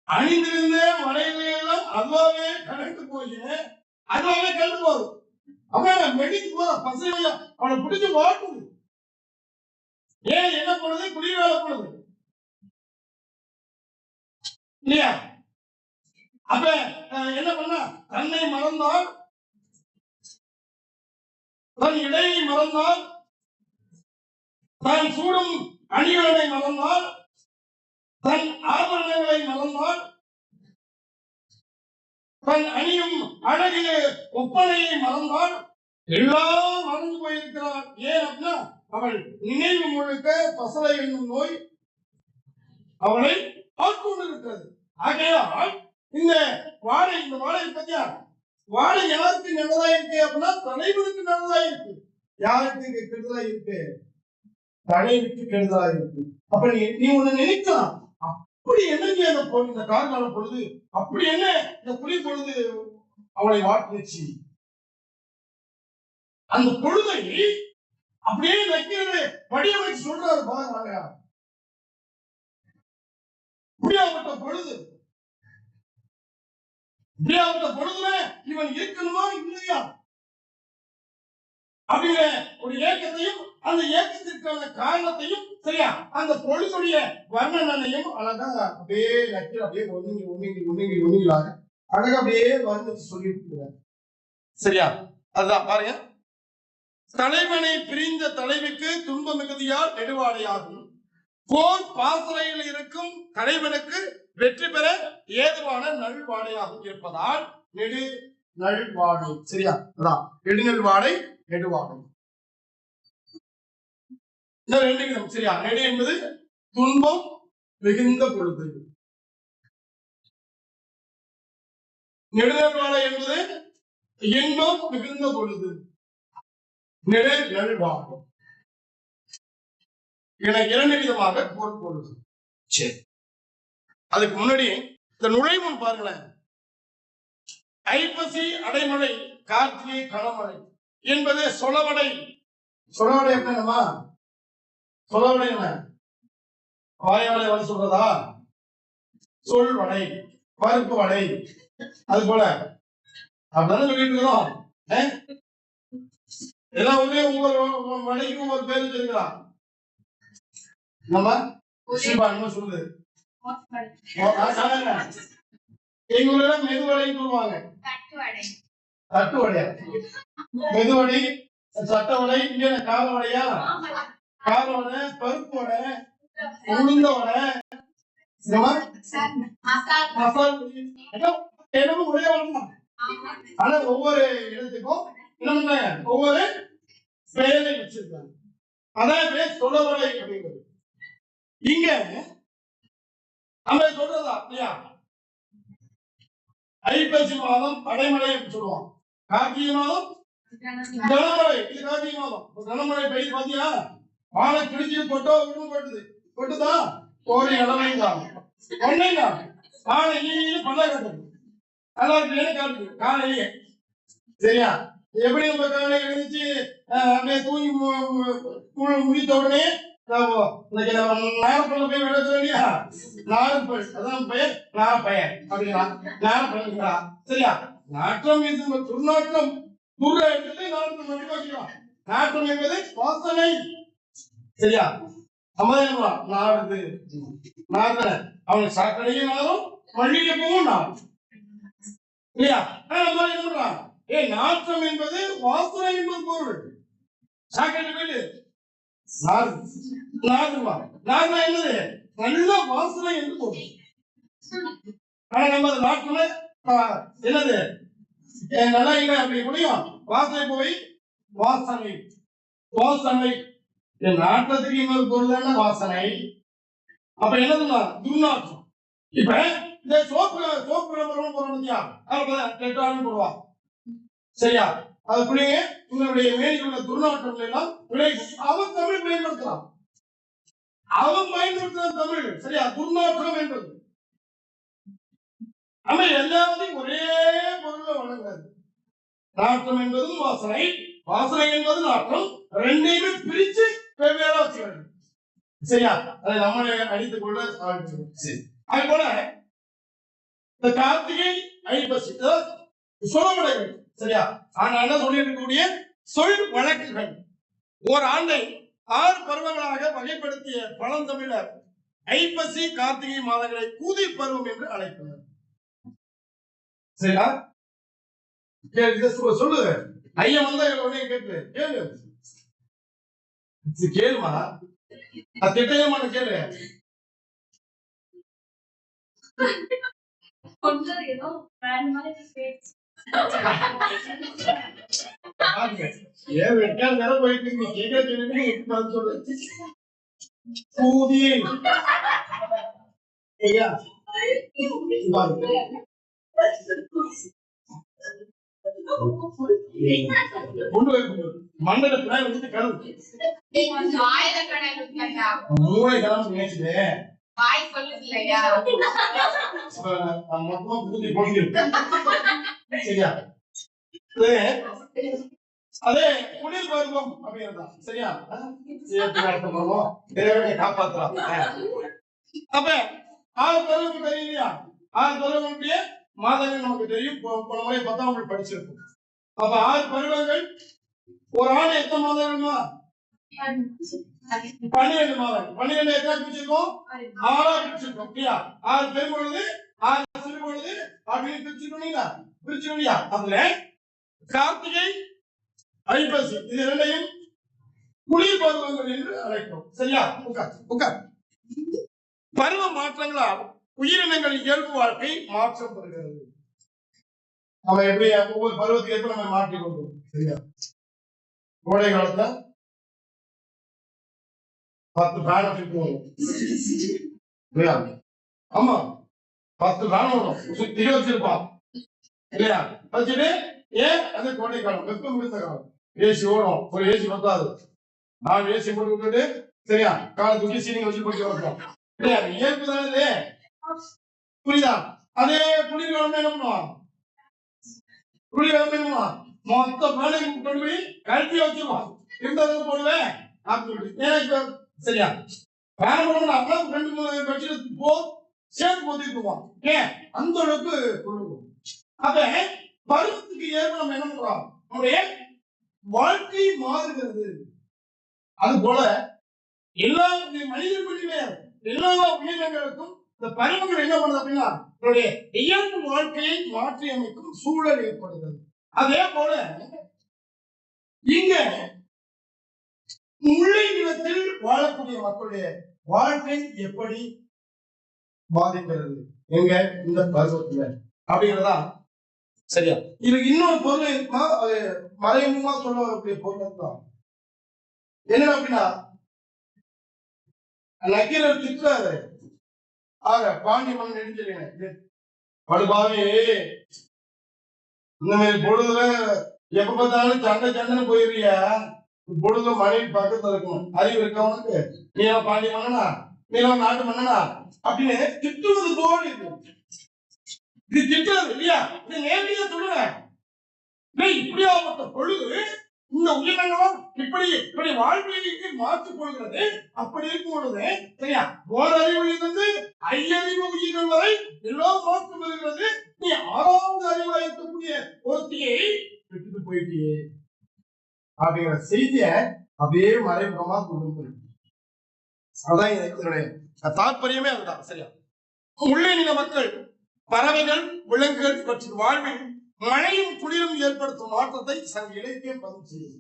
அணிந்திருந்த வளையலையெல்லாம் அதுவாகவே கலந்து போய் அதுவாகவே கலந்து போகும். அவன் மெடிக்கு போற பசங்க அவனை பிடிச்சு வாட்டுது. ஏன் என்ன பண்ணுது? குளிர்கால பண்ணுது இல்லையா? அப்ப என்ன பண்ண? தன்னை மறந்தால், தன் இடையை மறந்தால், தான் சூடும் அணிகளை மறந்தால், தன் ஆபரணங்களை மறந்தால், தன் அணியும் அழகிய ஒப்பனையை மறந்தால், எல்லாம் மறந்து போயிருக்கிறார். ஏன் அப்படின்னா அவள் நினைவு முழுக்க பசலை என்னும் நோய் அவளை ஆட்கொண்டிருக்கிறது. ஆகையால் இந்த வாழை பத்தியா, வாழை யாருக்கு நல்லதா இருக்கு அப்படின்னா தலைவனுக்கு நல்லதா இருக்கு. யாருக்கு கெடுதலா இருக்கு? தலைவனுக்கு கெடுதலா இருக்கு. அப்ப நீ ஒண்ணு நினைக்கலாம், அப்படி என்ன இந்த கார்கால பொழுது, அப்படி என்ன இந்த குளிர் பொழுது அவளை வாட்டுச்சு? அந்த பொழுதை அப்படியே வைக்கிறது வடிவமைச்சு சொல்றாரு பாருங்க. முடியாப்பட்ட பொழுது இப்படியாவது பொழுதுல இவன் இருக்கணுமா இல்லையா அப்படிங்கிற ஒரு ஏக்கத்தையும் அந்த ஏக்கத்திற்கான காரணத்தையும் சரியா அந்த பொழுதுடைய வர்ணனையும் அழகா அப்படியே நக்கி அப்படியே ஒண்ணுங்களாக அழகா அப்படியே வர்ணிச்சு சொல்லிட்டு சரியா. அதுதான் பாருங்க, தலைவனை பிரிந்த தலைவிக்கு துன்ப மிகுதியால் நெடுவாடையாகும். போர் பாசறையில் இருக்கும் தலைவனுக்கு வெற்றி பெற ஏதுவான நல்வாடையாகவும் இருப்பதால் நெடு நல்வாடை. சரியா, அதான் நெடுநல்வாடை நெடுவாடை. இந்த ரெண்டு விதம். சரியா, நெடு என்பது துன்பம் மிகுந்த பொழுது, நெடுநல்வாடை என்பது இன்பம் மிகுந்த பொழுது. நெடு நல்வாடை என இரண்டு விதமாக பொருள். சரி, அதுக்கு முன்னாடி இந்த நுழைமுன் பாருங்களேன். ஐப்பசி அடைமழை, கார்த்திகை களமழை என்பது சொலவடை. சொலவடை என்னமா? சொலவடை என்ன? வாயாடை வடை சொல்றதா? சொல் வடை, பருப்பு வடை, அது போல அப்படிதான் சொல்லிட்டு இருக்கிறோம். எல்லா ஊர்லயும் ஒவ்வொரு வடைக்கும் ஒவ்வொரு பேர் வச்சிருக்கிறான். நம்ம சொல்லுது எங்க ஊர்ல மெதுவடைன்னு சொல்லுவாங்க. தட்டுவடை, மெதுவடை, சட்டவடை, இங்க கார வடையா, கார வடை, பருப்பு வடை, உளுந்த வடை, இந்த மாதிரி என்னமோ ஒரே வடை. ஆனா ஒவ்வொரு இடத்துக்கும் என்ன ஒவ்வொரு பெயரை வச்சிருக்காங்க. அதான் பேர் சொலவடை அப்படிங்கிறது. இங்க நம்ம சொல்றதா இல்லையா? ஐப்பசி மாதம் அடைமழை அப்படின்னு சொல்லுவோம். கார்த்திகை மாதம் கனமழை. இது கார்த்திகை மாதம் கனமழை பெய்யுது பாத்தியா? வாழை கிழிச்சு கொட்டோ விடும் போட்டுது. கொட்டுதா? கோரி இளமைதான் ஒன்னைதான் வாழை ஈடு பண்ண கட்டுது. நல்லா காட்டுது காலையிலேயே. சரியா, எப்படி நம்ம காலையில எழுந்துச்சு அப்படியே தூங்கி முடித்த உடனே நாகப்பழம் போய் விட சொல்லியா? நாகப்பழ், அதான் பெயர் நாகப்பயர் அப்படிங்களா? நாகப்பழங்களா? சரியா, நாற்றம் இது துர்நாற்றம். துர்ர எடுத்து நாற்றம் வடிவாக்கலாம். நாற்றம் என்பது வாசனை. சரியா, அம்மா நாடுது நாடுற அவனுக்கு சாக்கடையும் நாளும் மல்லிகைப்பூவும் நாளும் இல்லையா? நம்ம என்ன பண்றான்? நாற்றம் என்பது வாசனை என்பது பொருள். சாக்கடை வீடு என்னது? நல்ல வாசனை என்று பொருள். ஆனா நம்ம நாட்டுல என்னது நல்லா இல்லை அப்படி முடியும். வாசனை போய் வாசனை வாசனை நாட்டத்துக்கு இன்னொரு பொருள் என்ன? வாசனை. அப்ப என்னதுன்னா துர்நாற்றம். இப்ப இந்த சோப்பு விளம்பரம் போறோம் அதுதான் போடுவான். சரியா, அது பிள்ளைங்க உங்களுடைய மேலில் உள்ள துர்நாற்றங்கள் எல்லாம் அவன் தமிழ் பயன்படுத்தலாம். அவன் பயன்படுத்துற தமிழ். சரியா, துர்நாற்றம் என்பது நம்ம எல்லாத்தையும் ஒரே பொருளை வழங்குறது. நாற்றம் என்பது வாசனை, வாசனை என்பது நாற்றம். ரெண்டையுமே பிரிச்சு வெவ்வேறு வச்சுக்கிறது. சரியா, அதை நம்மளை அடித்துக் கொள்ள சரி. அது போல இந்த கார்த்திகை ஐப்பசி சொலவடைகள். சரியா, ஆனா சொல்லியிருக்கக்கூடிய சொல் வழக்குகள். ஓர் ஆண்டை 6 பருவங்களாக வகைப்படுத்திய பழந்தமிழர் ஐப்பசி கார்த்திகை மாதங்களை கூதிர் பருவம் என்று அழைப்பனர். சரியா, சொல்லு. ஐயம் வந்தா உடனே கேட்டு கேளு. கேளுமா, திட்டமான கேளு. மண்டலத்துல வந்து கழுவு மூளை கலம் நினைச்சுது. சரியா, அதே குளிர் பருவம் அப்படின்னா சரியா காப்பாற்றலாம். அப்ப 6 பருவம் தெரியலையா? 6 பருவம் மாதங்கள் நமக்கு தெரியும். போன முறை 10ஆம் வகுப்பு படிச்சிருக்கோம். அப்ப 6 பருவங்கள். ஒரு ஆண் எத்தனை மாதங்கள்மா? 12 மாதங்கள். 12 எத்தனை பிரிச்சிருக்கோம்? 6 பிரிச்சிருக்கோம். இல்லையா? 6 பெரும் பொழுது 6 சிறு பொழுது அப்படின்னு பிரிச்சிருக்கோம் இல்லையா? அதுல கார்த்திகை ஐப்பசி இது இரண்டையும் குளிர் பருவங்கள் என்று அழைக்கிறோம். சரியா? உட்கார். பருவ மாற்றங்களால் உயிரினங்களின் இயல்பு வாழ்க்கை மாற்றம் பெறுகிறது. நம்ம எப்படி ஒவ்வொரு பருவத்துக்கு ஏற்ப நம்ம மாற்றிக் கொள்வோம். சரியா? கோடை காலத்துல 10 ஃபேன் வரும். ஆமா, 10 ஃபேன் வரும். சுத்தி வச்சிருப்பான் இல்லையா? வச்சுட்டு ஏன் அது கோடை காலம், வெப்பம் மிகுந்த காலம். ஏசி ஓடும். ஒரு ஏசி பத்தாது. 4 ஏசி போட்டு விட்டுட்டு சரியா காலை தூக்கி சீனிங் வச்சு போட்டு வரணும். கிடையாது, இயல்பு தானே. புரியுதா? அதே குளிர்காலம் என்ன பண்ணுவான்? குளிர்காலம் என்ன பண்ணுவான்? மொத்த பேனைக்கு கொண்டு போய் கழுத்தி வச்சிருவான். இருந்ததை போடுவேன் அப்படின்னு சரியா? வேற போடணும். அப்பெல்லாம் 2-3 பெட்ஷீட் சேர்த்து போத்திட்டுவான். ஏன் அந்த அளவுக்கு கொள்ளுவோம். அப்ப பருவத்துக்கு ஏற்ப நம்ம என்ன பண்றோம்? நம்முடைய வாழ்க்கை மாறுகிறது. அது போல எல்லா மனிதர் மட்டுமே எல்லா உயிரினங்களுக்கும் இந்த பருவங்கள் என்ன பண்ணுது அப்படின்னா நம்முடைய இயல்பு வாழ்க்கையை மாற்றி அமைக்கும் சூழல் ஏற்படுகிறது. அதே போல இங்க முல்லை நிலத்தில் வாழக்கூடிய மக்களுடைய வாழ்க்கை எப்படி பாதிக்கிறது எங்க இந்த பருவத்துல அப்படிங்கிறதா. சரியா? இதுக்கு இன்னொரு பொருள் இருக்குன்னா அது மறைமுகமா சொல்ல வரக்கூடிய பொருள் தான். என்ன அப்படின்னா நக்கீரர் திட்டாரு. ஆக பாண்டி மன்னன் நெடுஞ்செழியனை படுபாவே இந்த மாதிரி பொழுதுல எப்ப பார்த்தாலும் சண்டைன்னு போயிருவியா? பொழுதுல மனைவி பக்கத்துல இருக்கணும். அறிவு இருக்கவனுக்கு நீ பாண்டி மன்னனா, நீ நாட்டு மன்னனா அப்படின்னு திட்டுவது போல் இருக்கு. இது திட்டுறது இல்லையா? இது நேரடியா சொல்லுங்க. இப்படியாப்பட்ட பொழுது இந்த உயிரினங்களும் இப்படி வாழ்க்கைக்கு மாற்றிக் கொள்கிறது. அப்படி இருக்கும் பொழுது சரியா ஓரறிவிலிருந்து 5 உயிர்கள் வரை எல்லாம் மாற்றம் பெறுகிறது. நீ 6வது அறிவா இருக்கக்கூடிய ஒருத்தியை விட்டுட்டு போயிட்டியே அப்படிங்கிற செய்திய அப்படியே மறைமுகமா கொண்டு. அதான் இதனுடைய தாற்பயமே அதுதான். சரியா? உள்ளே நில மக்கள், பறவைகள், விலங்குகள் இவற்றின் வாழ்வில் மழையும் குளிரும் ஏற்படுத்தும் மாற்றத்தை சங்க இலக்கியம் பதிவு செய்யுது.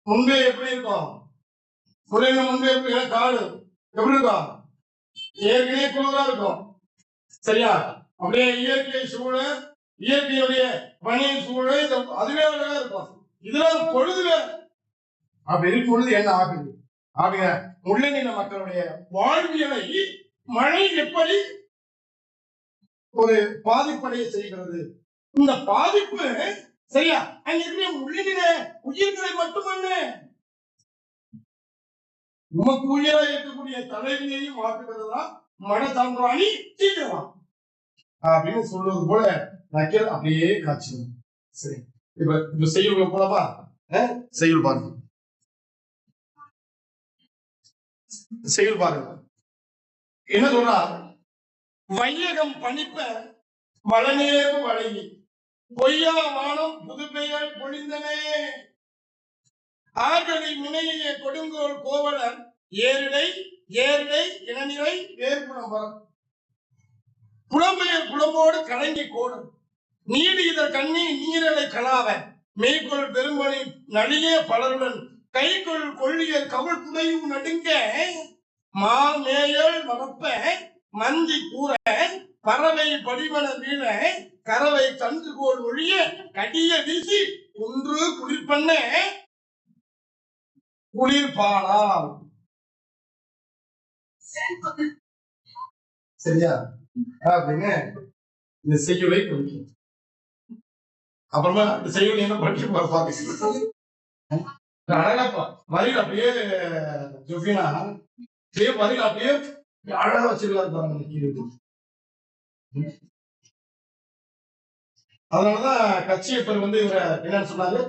முன்பே எப்படி இருக்கும்? முன்பே எப்படி காடு எப்படி இருக்கும்? ஏற்கனவே குளிரா இருக்கும். சரியா? அப்படியே இயற்கை சூழல், இயற்கையுடைய பனியின் சூழல் அதுவே அழகா இருக்கும். இதுல பொழுது அப்படி இருக்கும் பொழுது என்ன ஆகுது? அப்படிங்க முள்ளநில மக்களுடைய வாழ்வியலை மழை எப்படி ஒரு பாதிப்படைய செய்கிறது? இந்த பாதிப்பு சரியா அங்க இருக்கிற முள்ளின உயிர்களை மட்டுமல்ல, உமக்கு உயிராக இருக்கக்கூடிய தலைவியையும் மாற்றுகிறது தான் மழை சான்றாணி சீக்கிரமா அப்படின்னு சொல்றது போல நக்கீரர் அப்படியே காட்சி. சரி, இப்ப செய்யுள் போலவா? செய்யுள் பாருங்க, செய்யுள் பாருங்க. என்ன சொல்றார்? வையகம் பணிப்ப வளநேர்வு வழங்கி பொய்யா வானம் புதுப்பெயர் பொழிந்தனே. ஆர்கனை முனைய கொடுங்கோல் கோவலர் ஏரிடை இளநிலை வேறுபுறம் வரும். புலம்பெயர் புலம்போடு கலங்கி கோடும் நீடு இதழ் கண்ணி நீரலை கலாவ மெய்கொள் பெரும்பணி நளிய பலருடன் கைகொள் கொள்ளிய கவல் துணையும் நடுங்க மாமேயல் மறப்ப மந்தி கூற பறவை படிவன வீழ கறவை கன்றுகோள் ஒழிய கடிய வீசி ஒன்று குளிர்பண்ண குளிர்பானால். சரியா? அப்படின்னு இந்த செய்யுளை குறிக்கும். அப்புறமா இந்த செய்யுள் என்ன படிச்சு பாருங்க. அழகா வரிகள் அப்படியே ஜொஃபினா வரிகள் அப்படியே அழகா வச்சிருக்காரு. அதனாலதான் கட்சியப்பர் இவர என்ன சொன்னாரு?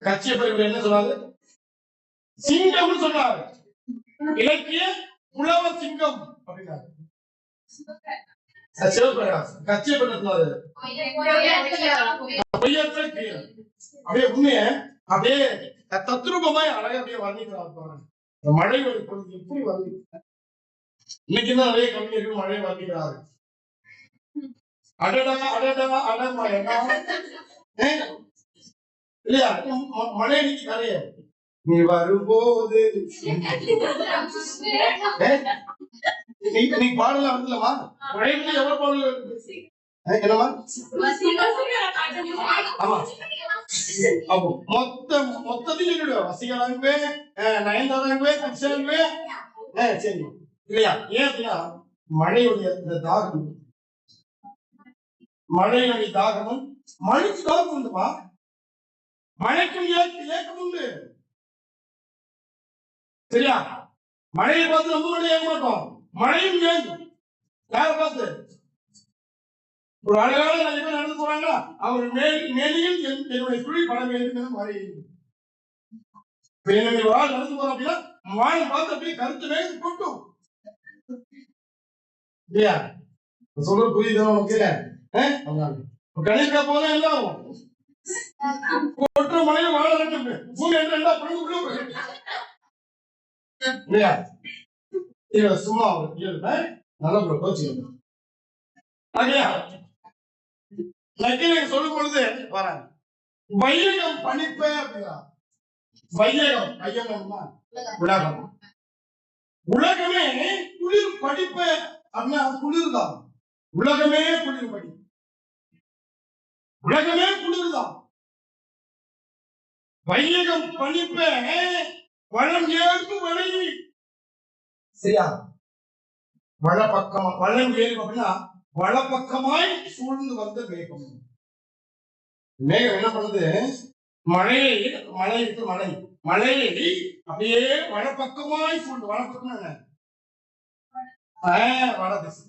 கட்சியப்பர் இவர் என்ன சொன்னாரு? சிங்கம்னு சொன்னாரு. இலக்கிய புலவ சிங்கம் அப்படின்னாரு. சிவபிரகாசம் கட்சியை பற்றினாரு. பொய்யற்ற கீழ் அப்படியே உண்மைய அப்படியே தத்ரூபமாய் அழகா அப்படியே வர்ணிக்கிறார். மழை ஒரு பொழுது எப்படி வருது இன்னைக்கு தான் நிறைய கவிஞர்கள் மழை வர்ணிக்கிறாரு. அடடா அடடா அடமழடா இல்லையா? மழை இன்னைக்கு கரைய நீ வரும்போது நீ பாடலாம் வந்துலமா மழைக்கு எவ்வளவு பாடல் என்னமா? ஆமா மொத்தத்தையும் சொல்லிடுவேன். வசீகராகவே நயன்தாராகவே கிருஷ்ணாகவே சரி இல்லையா? ஏன் அப்படின்னா மழையுடைய இந்த தாகம், மழையுடைய தாகமும் மழைக்கு தாகம் உண்டுமா? மழைக்கும் ஏக்கம் உண்டு சரியா? மழையை பார்த்து நம்ம மழை ஏக மாட்டோம், மழையும் ஏங்கும். யாரை பார்த்து? ஒரு அழகான நிறைய பேர் நடந்து போறாங்களா, அவர் மேலியில் என்னுடைய துளி பட வேண்டும் மழை. என்னுடைய வாழ் நடந்து போறோம் அப்படின்னா வாழை பார்த்து அப்படியே கருத்து வேக கொட்டும் இல்லையா? சொல்ற புரியுது உனக்கு? கணேஷ்கா போல எல்லாம் கொற்ற மழையில வாழ ரெண்டு பூமி ரெண்டா பழங்கு இல்லையா? இவ சும்மா நல்ல கோச்சு சொல்லும் பொழுது வராங்க. வையகம் பணிப்ப அப்படின்னா வையகம் ஐயகம்னா உலகம். உலகமே குளிர் படிப்ப அப்படின்னா குளிர்தான். உலகமே குளிர் படி, உலகமே குளிர்தான். வையகம் பணிப்ப வளம் ஏற்பு வழி சரியா? வளப்பக்கம் வளம் ஏற்பு அப்படின்னா வளப்பக்கமாய் சூழ்ந்து வந்த மேகம். மேகம் என்ன பண்ணுது? மழையை மழைக்கு மழை மழையை அப்படியே வளப்பக்கமாய் சூழ்ந்து. வளப்பக்கம் என்ன? வடதிசை.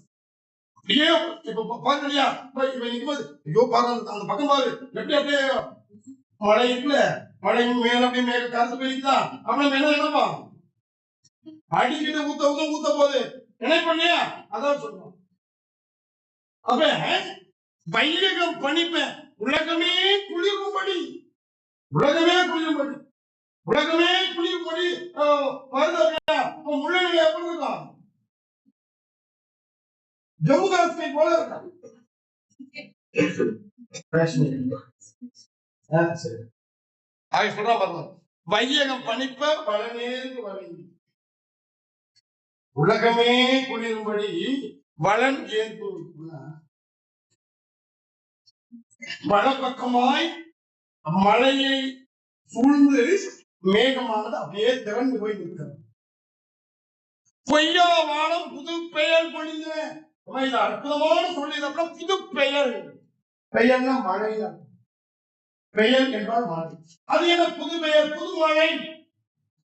அப்படியே இப்ப பாருங்க இல்லையா? இப்ப நிக்கும்போது ஐயோ பாரு அந்த பக்கம் பாரு எப்படி அப்படியே மழை இருக்குல்ல, மழையும் மேல அப்படியே மேல கருத்து போயிருக்குதா? அப்புறம் என்ன நினைப்பான்? அடிக்கிட்டு ஊத்த போது நினைப்பா இல்லையா? அதான் சொல்றோம். அப்ப வையகம் பணிப்ப உலகமே குளிரும்படி, உலகமே குளிரும்படி, உலகமே குளிரும்படி வருது. முள்ளநிலை எப்படி இருக்கான்? ஜம்மு காஷ்மீர் போல இருக்கான். வையகம் பணிப்ப பலனேந்து வழங்கி உலகமே குளிரும்படி வளன் ஏற்பு. வலப்பக்கமாய் மழையை சூழ்ந்து மேகமானது அப்படியே திறந்து போய் நிற்கிறது. பொய்யா வானம் புது பெயர் பொழிந்த அற்புதமான சொல்லியது. அப்புறம் புது பெயர், பெயர்னா மழை, பெயர் என்றால் மழை. அது என்ன புது பெயர்? புது மழை.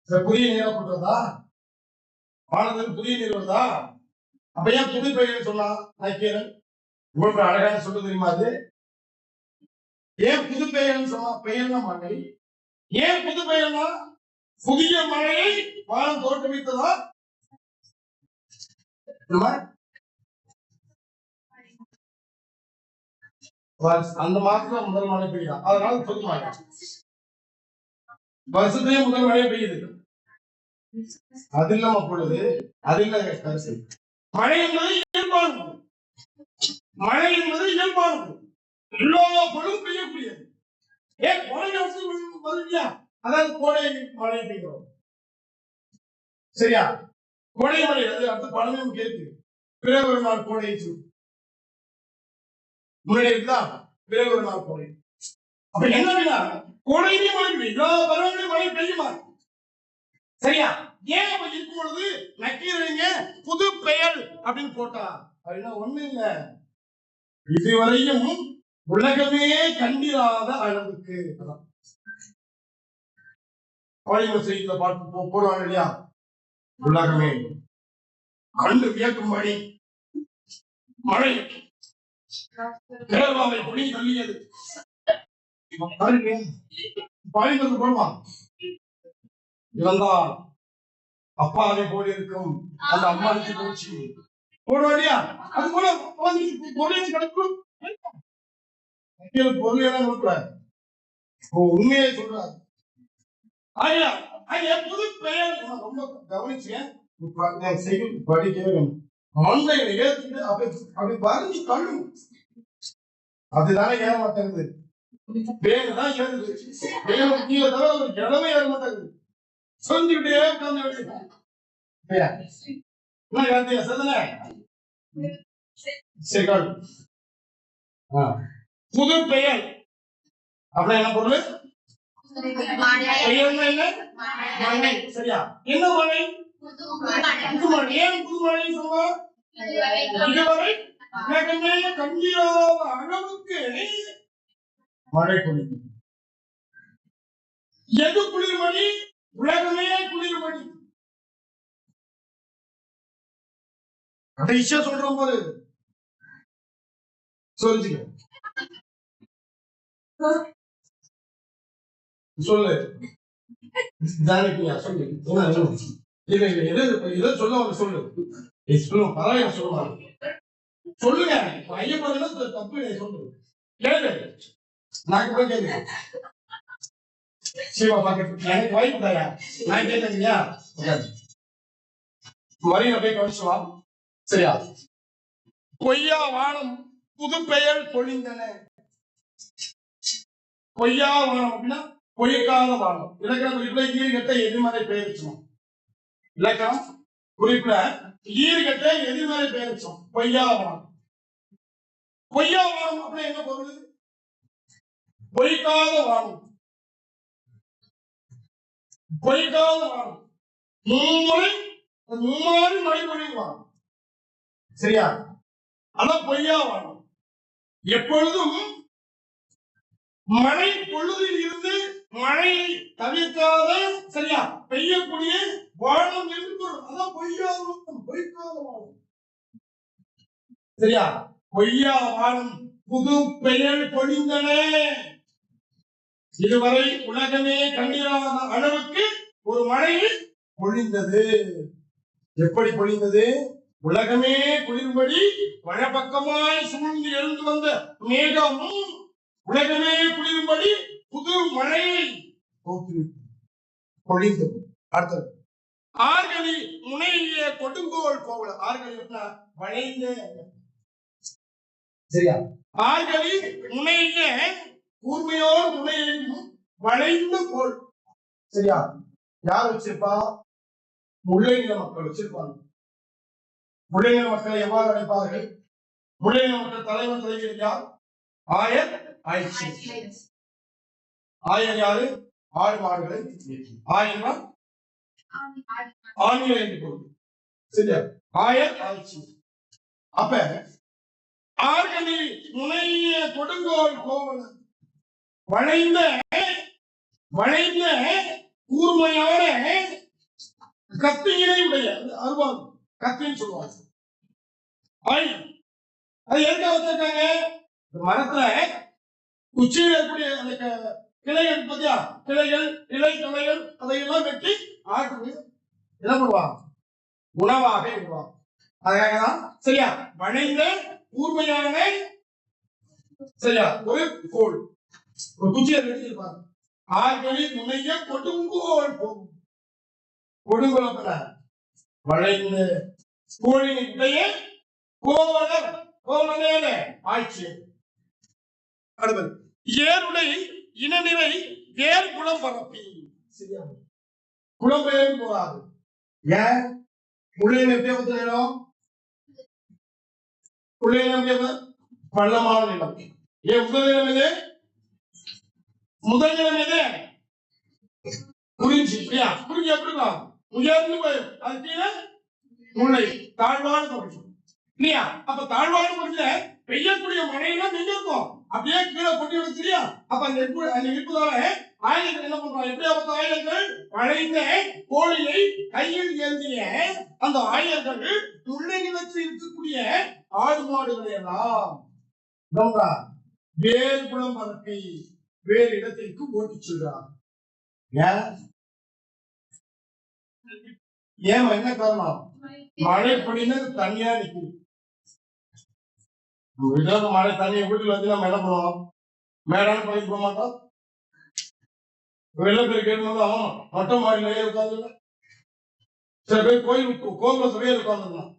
புதிய நீரா போட்டுறதா? வானத்துக்கு புதிய நீர் வருதா? அப்ப ஏன் புது பெயர் சொன்னா நக்கீரன்? உங்களுக்கு அழகான சொல்ல தெரியுமா? அது ஏன் புது பெயர்னு சொன்னா? பெயர்னா மழை. ஏன் புது பெயர்னா புதிய மழையை வானம் தோற்றுவித்ததா? அந்த மாசத்துல முதல் மழை பெய்யுதா? அதனால புது மழை. வருஷத்துலயே முதல் மழை பெய்யுது. அது இல்லாம பொழுது அது இல்ல கருத்து. மழை என்பது இயல்பானது, மழை என்பது இயல்பானது, எல்லா பொழுதும் பெய்யக்கூடியது. ஏன் கோடை வருது? அதாவது கோடை மழை பெய்கிறோம் சரியா? கோடை மழை அது அடுத்த பழமையும் கேட்டு பிறகு ஒரு நாள் கோடை முன்னாடி இருக்குதா? பிறகு ஒரு நாள் கோடை. அப்ப என்ன கோடையிலேயே மழை பெய்யும், எல்லா பருவங்களையும் மழை பெய்யுமா சரியா? ஏன் இருக்கும் பொழுது நக்கீரங்க புது பெயர் அப்படின்னு போட்டா அப்படின்னா ஒண்ணு இல்ல, இதுவரையும் உலகமே கண்டிராத அளவுக்கு செய்தியில பார்த்து போடுவாங்க இல்லையா? உலகமே கண்டு வியக்கும்படி மழை கேரளாவை பொழி தள்ளியது. பாருங்க போடுவான். இவன் தான் அப்பாவை போல இருக்கும் அந்த அம்மா போச்சு போடுவாடியா அது போல பொருள் கிடைக்கும் பொருள் எல்லாம் கொடுக்குறாரு உண்மையை சொல்றாரு ஐயா ஐயா புது பெயர் ரொம்ப கவனிச்சேன் படிக்கவே வேணும் மந்தைகளை ஏற்றுட்டு அப்படி வரைஞ்சு கழுவும் அதுதானே ஏற மாட்டேங்குது பேருதான் ஏறுது பேரு கீழே தவிர ஒரு இடமே ஏற மாட்டேங்குது சொல்லிக்கிட்டே உட்கார்ந்து புது பெயர் அப்படின்னா என்ன பொருள் சரியா என்ன மழை புதுமழை ஏன் புதுமழை சொல்லுவோம் இதுவரை கண்ணீராத அளவுக்கு மழை பொழிந்தது எது குளிர்மணி உலகமே குளிர்மணி கடைசியா சொல்றோம் போது சொல்லுங்க சொல்லு சொல்லு இதை சொல்ல சொல்லு பரவாயில்ல சொல்லுவாங்க சொல்லுங்க ஐயப்பா தப்பு சொல்லு கேளு நான் கூட கேளு சிவா பாக்க எனக்கு வாய்ப்பு தாயா நான் கேட்கறீங்க வரியில போய் கவனிச்சுவா சரியா பொய்யா வானம் புது பெயர் பொழிந்தன பொய்யா வானம் அப்படின்னா பொய்க்காத வானம் இலக்கண குறிப்புல ஈர்கட்ட எதிர்மறை பெயர்ச்சோம் இலக்கணம் குறிப்புல ஈர்கட்ட எதிர்மறை பெயர்ச்சோம் பொய்யா வானம் பொய்யா வானம் அப்படின்னா என்ன பொருள் பொய்க்காத வானம் பொய்க்காத வானம் மும்மாறி மழை பொழிவான் சரியா அதான் பொய்யா வானம் எப்பொழுதும் மழை பொழுதில் இருந்து மழையை தவிர்க்காத சரியா பெய்யக்கூடிய வானம் என்று பொருள் அதான் பொய்யா வானம் பொய்க்காத வானம் சரியா பொய்யா வானம் புது பெயர் பொழிந்தன இதுவரை உலகமே கண்டிராத அளவுக்கு ஒரு மழையில் பொழிந்தது எப்படி பொழிந்தது உலகமே குளிர்படி வடபக்கமாய் சூழ்ந்து எழுந்து வந்த மேகம் உலகமே குளிர்படி புது மழையை பொழிந்தது அடுத்தது ஆர்களி முனைய கொடுங்கோல் கோவல ஆர்களி வளைந்த சரியா ஆர்களி முனைய கூர்மையோர் முனையும் வளைந்த கோல் சரியா யார் வச்சிருப்பா முல்லை நில மக்கள் வச்சிருப்பாங்க முல்லை நில மக்களை எவ்வாறு அழைப்பார்கள் முல்லை நில மக்கள் தலைவர் தலைவர் யார் ஆயர் ஆயிடுச்சு ஆயர் யாரு ஆடு மாடுகளை ஆயர்னா ஆணிகள் என்று பொருள் சரியா ஆயர் ஆயிடுச்சு அப்ப ஆர்களி முனைய கொடுங்கோல் கோவலன் வளைந்த வளைந்த கூர்மையான கத்தியினை உடைய அருவாள் கத்தின்னு சொல்லுவாங்க அது எதுக்காக வச்சிருக்காங்க மரத்துல உச்சியில் இருக்கக்கூடிய அந்த கிளைகள் பத்தியா கிளைகள் இலை கிளைகள் அதையெல்லாம் வெட்டி ஆட்டு என்ன பண்ணுவாங்க உணவாக இடுவாங்க அதுக்காகதான் சரியா வளைந்த கூர்மையான சரியா ஒரு கோல் ஒரு குச்சியை வெட்டியிருப்பாங்க ஆர்களை முனைய கொடுங்கோல் போகும் கொடுங்கோல வளைந்த கோழினுடைய கோவலர் கோவலனே ஆட்சி அடுத்தது ஏருடை இனநிலை வேர் குளம் பரப்பி சரியா குளம்பெயர்ந்து போகாது ஏன் முள்ளையின் எப்படி நிலம் முள்ளையின் பள்ளமான நிலம் ஏன் முதல் நிலம் இது முதல் நிலம் எது குறிஞ்சி இல்லையா குறிஞ்சி எப்படி இருக்கும் உயர்ந்து போயிடும் அது கீழே முல்லை தாழ்வான பகுதி இல்லையா அப்ப தாழ்வான பகுதியில பெய்யக்கூடிய மழையெல்லாம் நீங்க இருக்கும் அப்படியே கீழே கொட்டி விடுச்சு இல்லையா அப்ப அந்த இருப்பதால ஆயுதங்கள் என்ன பண்றாங்க எப்படியாப்பட்ட ஆயுதங்கள் வளைந்த கோழியை கையில் ஏந்திய அந்த ஆயுதங்கள் முல்லை நிலத்தில் இருக்கக்கூடிய ஆடு மாடுகளை எல்லாம் வேறு குளம் பரப்பி வேறு இடத்திற்கு ஓட்டிச் செல்றார் ஏன் என்ன காரணம்? மழை பொழிந்து தண்ணியா நிக்குது. வீட்டுல மழை தண்ணி வீட்டுல வந்து நம்ம என்ன பண்ணுவோம்? மேடான பகுதிக்கு போக மாட்டோம். வெள்ளப்பெருக்கு கேட்கணும் மொட்டை மாடியிலேயே உட்காந்துருந்தா. சில பேர் கோவில சுவையே உட்காந்துருந்தான்.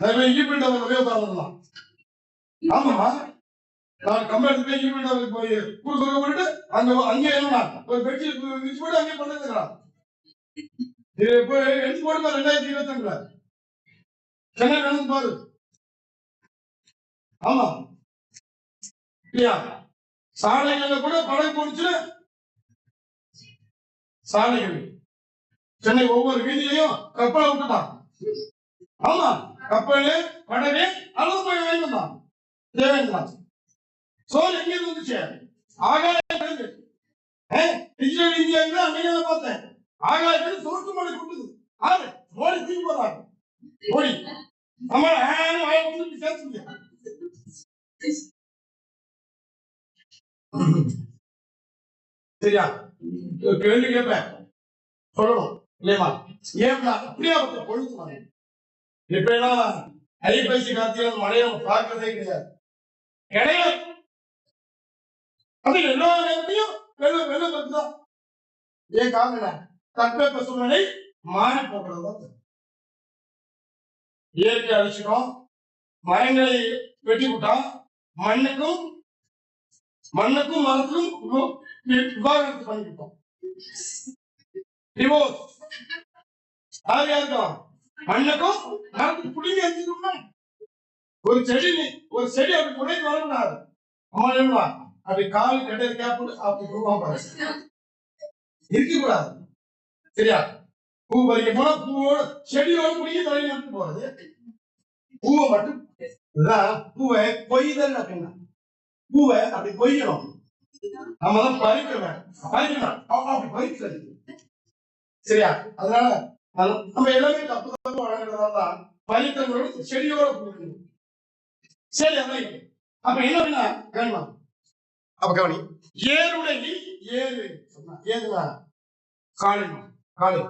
சில பேர் ஈபிள் டவர்லயே உட்காந்துருந்தான். ஆமாமா, நான் கம்பெனி போய் ஈபிள் டவருக்கு போய் குறுக்க போயிட்டு அங்கே என்ன ஒரு பெட்ஷீட் விரிச்சு போட்டு அங்கே பண்ணிருக்கிறான். இது போய் எடுத்து போடுமா 2022 சென்னை நடந்து பாரு. ஆமா இல்லையா? சாலைகள்ல கூட படகு போடுச்சு. சாலைகள் சென்னை ஒவ்வொரு வீதியிலையும் கப்பலை விட்டுட்டான். ஆமா, கப்பலு படகு அளவு போய் வாங்கிட்டான் தேவையான சோல் எங்க இருந்துச்சு? ஆகாயம் டிஜிட்டல் இந்தியா அன்னைக்கு பார்த்தேன். ஆகாயத்தில் சோற்று மழை கொட்டுது. ஆறு மோடி தூக்கி போறாங்க. மோடி நம்ம சேர்த்து சரியா? கேள்வி கேட்பேன், சொல்லணும் இல்லையா? ஏன் அப்படியே பொழுது இப்ப ஐப்பசி கார்த்திகை மழையை பார்க்கறதே கிடையாது. கிடையாது. அது எல்லா நேரத்தையும் வெள்ளம் இருக்குதான். ஏன் காரணம்? தட்பவெப்ப சூழ்நிலை மாறி போகிறது. இயற்கை அழிச்சிடும், மரங்களை வெட்டி விட்டோம், மண்ணுக்கும் மரத்துக்கும் விவாகரத்து பண்ணிக்கிட்டோம். டிவோர்ஸ் யார் யாருக்கும்? மண்ணுக்கும் மரத்துக்கு புடிங்க வச்சுக்கோங்க. ஒரு செடி அப்படி புடைக்கு வரக்கூடாது. அம்மா அப்படி கால் கெட்ட கேப்பு அப்படி இருக்க கூடாது. சரியா? பூ பறிக்க போனா பூவோட செடியோட புடிங்க தலையில எடுத்து போறது. பூவை மட்டும் பூவை கொய்தல் அப்படின்னா பூவை அப்படி கொய்யணும். நம்ம தான் பறிக்கணும். அப்படி பறிக்கிறது. சரியா? அதனால நம்ம எல்லாமே தப்பு வழங்குறதால பறிக்கிறதோட செடியோட கொடுக்கணும். சரி, அதான் அப்ப என்ன கவனம். அப்ப கவனி, ஏறுடைய ஏறு ஏதுனா காளை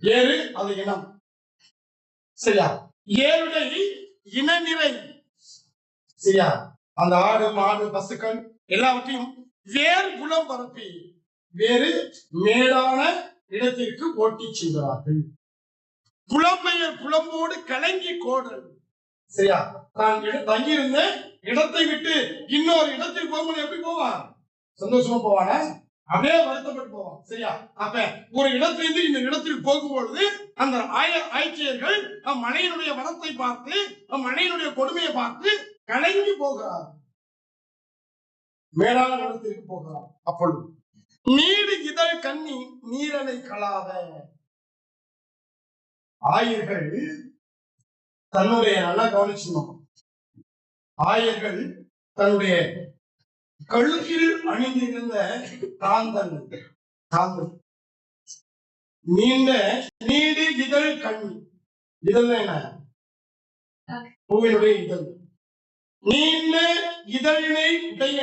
ஏறு அது இனம். சரியா? ஏறுடைய இனநிறை. சரியா? அந்த ஆடு மாடு பசுக்கள் எல்லாவற்றையும் வேறு குலம் பரப்பி வேறு மேடான இடத்திற்கு ஓட்டி சென்றார்கள். புலம்பெயர் புலம்போடு கலங்கி கோடல். சரியா? தான் தங்கியிருந்த இடத்தை விட்டு இன்னொரு இடத்துக்கு போகும்போது எப்படி போவான்? சந்தோஷமா போவானா? அப்படியே வருத்தப்பட்டு போவான். சரியா? அப்ப ஒரு இடத்திலிருந்து இந்த இடத்திற்கு போகும்பொழுது அந்த ஆய்ச்சியர்கள் மழையினுடைய வனத்தை பார்த்து மழையினுடைய கொடுமையை பார்த்து கலங்கி போகிறார். மேலான இடத்திற்கு போகிறார். அப்பொழுது நீடு இதழ் கண்ணி நீரலை கலாவ. ஆயர்கள் தன்னுடைய நல்லா கவனிச்சணும். ஆயர்கள் தன்னுடைய கழுத்தில் அணிந்திருந்த காந்தன் நீடு இதழ் கண்ணி. இதழ் என்ன? பூவினுடைய இதழ். நீண்ட இதழினை உடைய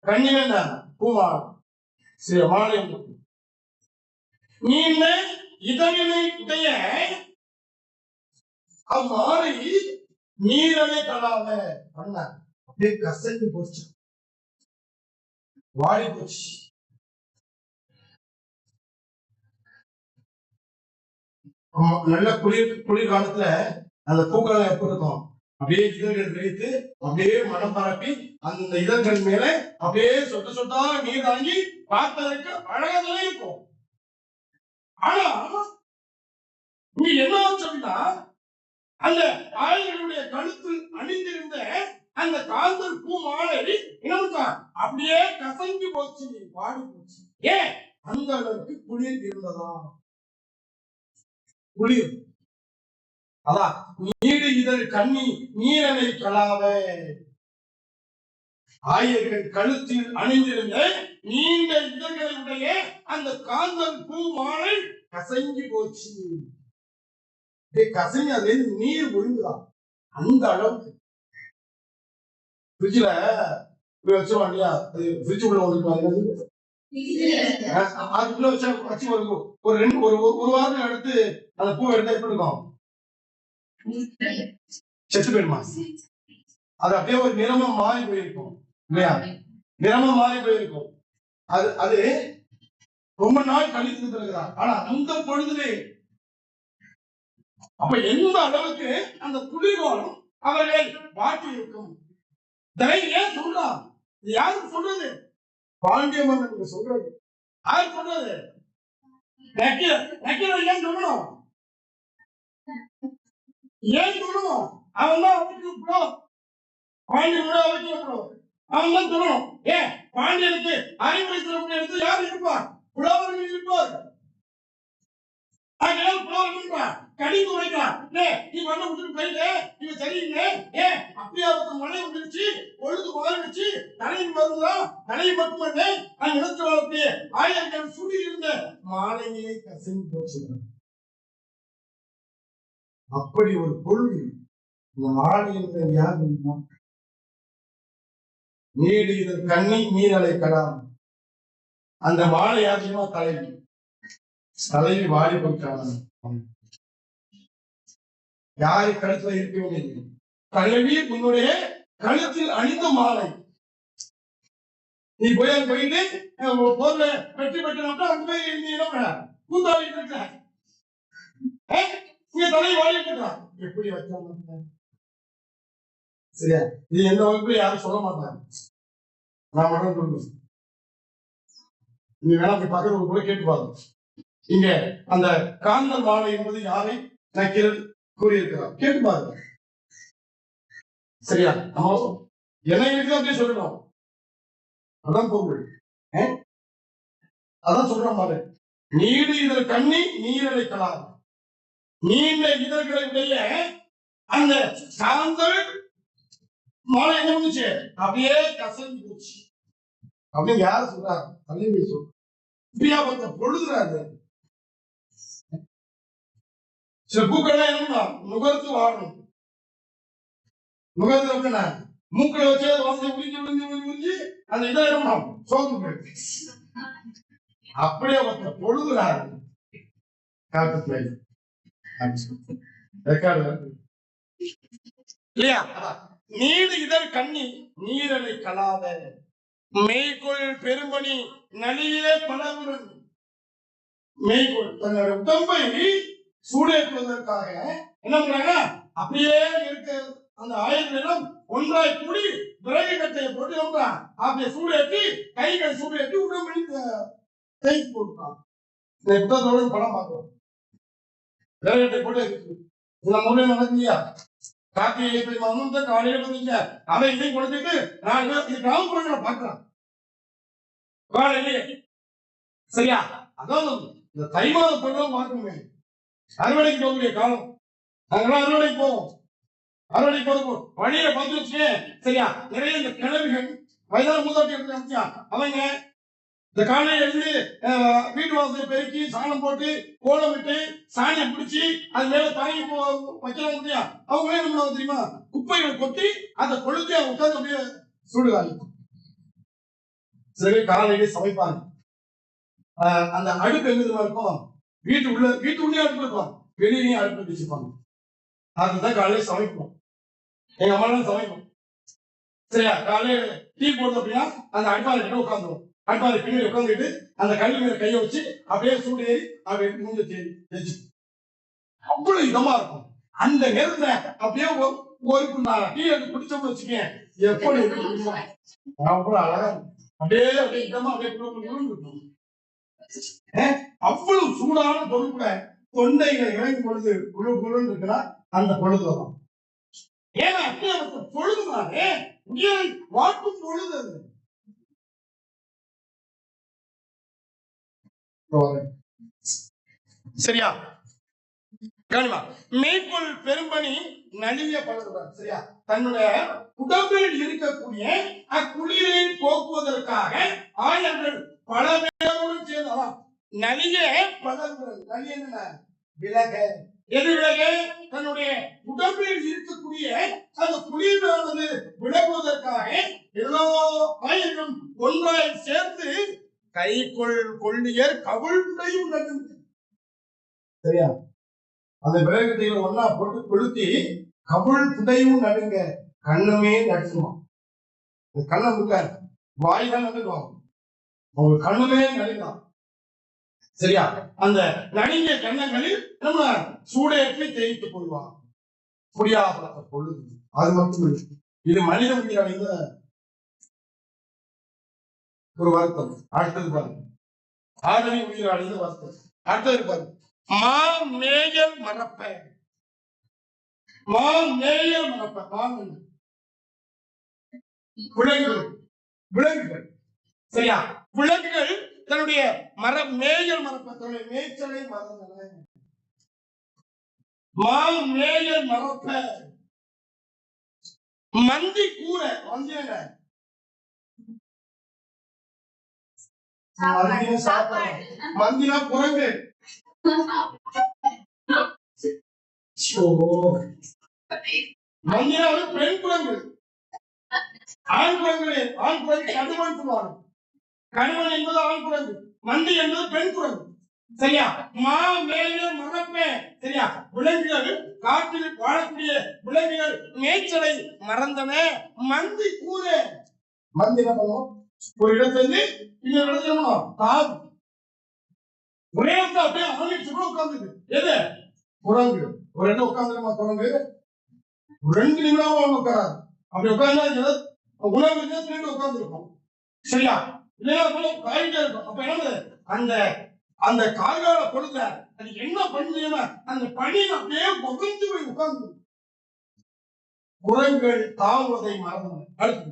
கண்ணின பூமாலை. சரி, மாலை. நீண்ட இதழினை உடைய அம்மாலை நீரலை கலாவ பண்ண அப்படியே கசங்கி போச்சு, வாடி போச்சு. நல்ல குளிர் காலத்துல அந்த பூக்களை எப்படி இருக்கும்? அப்படியே இதழ்கள் வைத்து அப்படியே மனம் பரப்பி அந்த இதழ்கள் மேல அப்படியே சொட்ட சொட்டா நீர் தாங்கி பார்ப்பதற்கு அழகாக இருக்கும். ஆனா நீ என்ன சொன்னா, அந்த ஆயர்களுடைய கழுத்தில் அணிந்திருந்த அந்த காந்தல் பூ மாலை என்னதான் அப்படியே கசங்கி போச்சு, வாடி போச்சு. ஏன்? அந்த அளவுக்கு குளிர் இருந்ததா? குளிர். அதான் நீடு இதழ் கண்ணி நீரலை கலாவ. ஆயர்கள் கழுத்தில் அணிந்திருந்த நீண்ட இதழ்களுடைய அந்த காந்தல் பூ மாலை கசங்கி போச்சு. கசங்கி அதுல இருந்து நீர் ஒழுங்குதான். அந்த அளவுக்கு ஃப்ரிட்ஜ்ல வச்சிருவாங்க இல்லையா? ஃப்ரிட்ஜ் உள்ள ஒன்று அதுக்குள்ள வச்சு ஒரு வாரம் எடுத்து அந்த பூ எடுத்தா எப்படி இருக்கும்? செத்து போயிடுமா? அது அப்படியே ஒரு நிறமா மாறி போயிருக்கும் இல்லையா? நிறமா மாறி போயிருக்கும். அது ரொம்ப நாள் கழித்து இருக்கிறார். ஆனா அந்த பொழுதுலே அப்ப எந்த அளவுக்கு அந்த குளிர்காலம் அவர்களை மாற்றி இருக்கும். ஏன் சொல்றான்? யாருக்கு சொல்றது? பாண்டிய மன்னனுக்கு சொல்றது. யாரு சொல்றது? நக்கீரர் ஏன் சொல்லணும்? ஏன் சொல்லணும்? அவன் தான் அவசியம். பாண்டியனோட அவசியம். அவன் தான் சொல்லணும். ஏன் பாண்டியனுக்கு அறிவுரை சொல்லக்கூடிய இடத்துல யார் இருப்பார்? புலவர்கள் இருப்பார். கடிந்து உரைக்கிறான். நீ மண்ண விட்டு போயிட்டு இவன் சரியில்லை. ஏன் அப்படியே மழை வந்துருச்சு, பொழுது மாறிடுச்சு, தலையின் மருந்துதான் தலையை மட்டுமல்ல நான் நினைச்சு வளர்த்து ஆயிரங்கள் சுடி இருந்த மாலையை கசைந்து போச்சு. அப்படி ஒரு பொழுது இந்த மாலை என்ற யார் தெரியுமா? நீடு இதன் கண்ணி நீரலை கடாம். அந்த மாலை யாருமா? தலைவி. தலைவி வாடி போட்டாங்க. யாரு கழுத்துல இருக்கவே இல்லை. தலைவி உன்னுடைய கழுத்தில் அணிந்த மாலை. நீ போயிட்டு பொருள வெற்றி பெற்றா அங்க போய் கூத்தாடி இருக்க தலையை வாடி போட்டான். எப்படி வச்சாங்க? சரியா? இது எந்த வகுப்புல யாரும் சொல்ல மாட்டாங்க. நான் மட்டும் சொல்லுவேன். நீ வேணா பக்கத்துல கூட கேட்டு பாருங்க. இங்க அந்த காந்தல் மாலை என்பது யாரை நக்கீரர் கூறியிருக்கிறார். கேட்டு பாருங்க. சரியா? என்ன இருக்கு அப்படியே சொல்லணும். அதான் பொருள். அதான் சொல்றோம் பாரு. நீடு இதழ் கண்ணி நீரலை கலாம். நீண்ட இதழ்களுடைய அந்த காந்தல் மாலை என்ன பண்ணுச்சு? அப்படியே கசங்கி போச்சு அப்படின்னு யாரு சொல்றாரு? தலைவி சொல்ற. இப்படியாப்பட்ட பொழுதுறாரு. சில பூக்கள்லாம் என்ன நுகர்த்து வாழணும். நுகர்த்து அப்படின்னா மூக்களை வச்சு வாசனை உறிஞ்சி அந்த இதை என்ன சோப்பு போயிடுது. அப்படியே ஒருத்தர் பொழுதுறாரு. இல்லையா? நீடு இதழ் கண்ணி நீரலை கலாத மெய்கொள் பெரும்பணி நலியே பலவுடன். மெய்கொள் தன்னுடைய உடம்பை சூடேற்றுவதற்காக என்ன பண்றாங்க? அப்படியே இருக்க அந்த ஆயுதம் ஒன்றாய் கூடி விறகு கட்டையை போட்டு வந்தான். அப்படியே சூடேற்றி கைகள் சூடேற்றி உடம்பை தேய்த்து போட்டான். இந்த புத்தகத்தோட படம் பார்க்கிறோம். விறகு கட்டை போட்டு இந்த முறை நடக்கலையா? கார்த்திகை வந்து காலையில வந்தீங்க அதை இதை கொடுத்துட்டு நான் கிராமப்புறங்களை பார்க்கலாம் காலையிலே. சரியா? அதான் இந்த தை மாத பொருளும் பார்க்கணுமே. அறுவடைக்கு போகக்கூடிய காலம். நாங்களாம் அறுவடைக்கு போவோம். அறுவடைக்கு போறோம் வழியில பார்த்து வச்சுக்கே. சரியா? நிறைய இந்த கிழவிகள் வயதான மூதாட்டி எடுத்து அவங்க இந்த காலையில இருந்து வீட்டு வாசலை பெருக்கி சாணம் போட்டு கோலம் விட்டு சாணியை பிடிச்சி அது மேல தாங்கி வைக்கலாம் இல்லையா? அவங்க என்ன பண்ணுவாங்க தெரியுமா? குப்பைகளை கொட்டி அந்த கொளுத்தி உட்காந்து அப்படியே சுடுவாங்க. சரி, காலையிலே சமைப்பாங்க. அந்த அடுப்பு எங்க இருக்கும்? வீட்டு உள்ளே அடுப்பு இருக்கும். வெளியிலையும் அடுப்பு வச்சுப்பாங்க. அதுதான் காலையில சமைப்போம். எங்க அம்மா எல்லாம் சமைப்போம். சரியா? காலையில டீ போடுறது அப்படின்னா அந்த அடுப்பால கிட்ட உட்காந்துரும். அடுப்பால பின்னாடி உட்காந்துட்டு அந்த கல் மேல கையை வச்சு அப்படியே சூடு ஏறி அப்படியே மூஞ்ச தேய்ச்சி அவ்வளவு இதமா இருக்கும். அந்த நேரத்துல அப்படியே ஒரு டீ எடுத்து குடிச்சோம்னு வச்சுக்கேன், எப்படி அவ்வளவு அழகா அப்படியே அப்படியே இதமா அப்படியே அவ்வளவு சூடான பொருள் கூட தொண்டைகளை இறங்கும் பொழுது குழு குழுன்னு இருக்குன்னா அந்த பொழுதுதான். ஏன்னா பொழுதுனாலே உயிரை வாட்டும் பொழுது அது. சரியா? கவனிமா. மெய்கொள் பெரும்பணி நலிய பலருவார். சரியா? தன்னுடைய உடம்பில் இருக்கக்கூடிய அக்குளிரை போக்குவதற்காக ஆயர்கள் பல பேரோடு சேர்ந்தலாம். நலிய பலருவார். நலிய என்ன? விலக. எது விலக? தன்னுடைய உடம்பில் இருக்கக்கூடிய அந்த குளிரானது விலகுவதற்காக எல்லா ஆயர்களும் ஒன்றாய் சேர்ந்து கை கைக்குள் கொள்ளியர் கவிழ்ந்தையும் நடுங்க. சரியா? அந்த விறகு தெய்வம் ஒன்னா போட்டு கொளுத்தி கவிழ் புதையும் நடுங்க, கண்ணுமே நடுங்குமா. கண்ணை இருக்காரு, வாய் தான் நடுங்குவாங்க, அவங்க கண்ணுமே நடுங்கலாம். சரியா? அந்த நடுங்கிய கண்ணங்களில் நம்ம சூடேற்றி தேய்த்துக் கொள்வாங்க. முடியாத பொழுது அது மட்டும் இல்லை, இது மனித உயிரடைந்த ஒரு வருத்தம். அடுத்தது பாருங்க, ஆதரவு உயிரடைந்த வருத்தம். அடுத்தது பாருங்க, மா மேயல் மறப்ப. மா மேயல் மறப்ப, விலங்குகள், விலங்குகள். சரியா? விலங்குகள் தன்னுடைய மேயல் மறப்ப, தன்னுடைய மேய்ச்சலை மறந்தன. மா மேயல் மறப்ப, மந்தி கூற. மந்தினா குரங்கு. மந்தினா பெண் குரங்கு. ஆண் குரங்கு, ஆண் குரங்கு கடுவன் சொல்லுவாங்க. கடுவன் என்பது ஆண் குரங்கு, மந்தி என்பது பெண் குரங்கு. சரியா? மா மேய மறப்ப. சரியா? விலங்குகள், காட்டில் வாழக்கூடிய விலங்குகள் மேய்ச்சலை மறந்தன. மந்தி கூற. மந்தி என்ன பண்ணும்? ஒரு இடத்துல இன்னொரு இடத்துல தாவு. ஒரே இடத்துல அப்படியே அவனுக்கு உட்கார்ந்து. எது? குரங்கு. ஒரு இடம் உட்கார்ந்துருமா குரங்கு? 2 நிமிடம் உட்காராது. அப்படி உட்கார்ந்தா உணவு உட்கார்ந்து இருக்கும். சரியா? இல்லைன்னா காய்கறி இருக்கும். அப்ப என்ன, அந்த அந்த காய்கால பொழுதுல அது என்ன பண்ணுதுன்னா அந்த பணியில் அப்படியே புகழ்ந்து போய் உட்கார்ந்து. குரங்குகள் தாவுவதை மறந்தன. அடுத்து,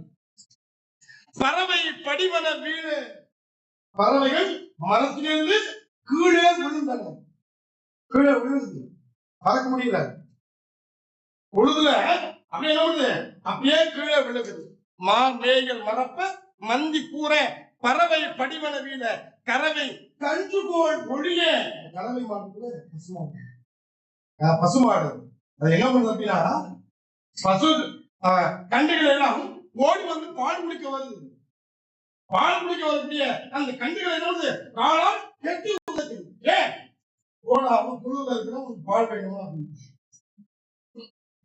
பறவை படிவன வீடு. பறவைகள் மரத்திலிருந்து கீழே விழுந்தன. கீழே விழுந்து பறக்க முடியல, பொழுதுல அப்படியே என்ன, அப்படியே கீழே விழுகுது. மா மேய்கள் மறப்ப, மந்தி கூற, பறவை படிவன வீட, கறவை கன்றுகோள் ஒழிய. கறவை மாடு பசுமாடு அது என்ன பண்ணுது அப்படின்னா, பசு கன்றுகள் எல்லாம் ஓடி வந்து பால் குடிக்க வருது. பால் குடிக்க வரக்கூடிய அந்த கன்றுகள் என்ன காலால் கெட்டி உதைக்குது. ஏன்? ஓடாம குழுவில் இருக்கிற பால் வேணுமா?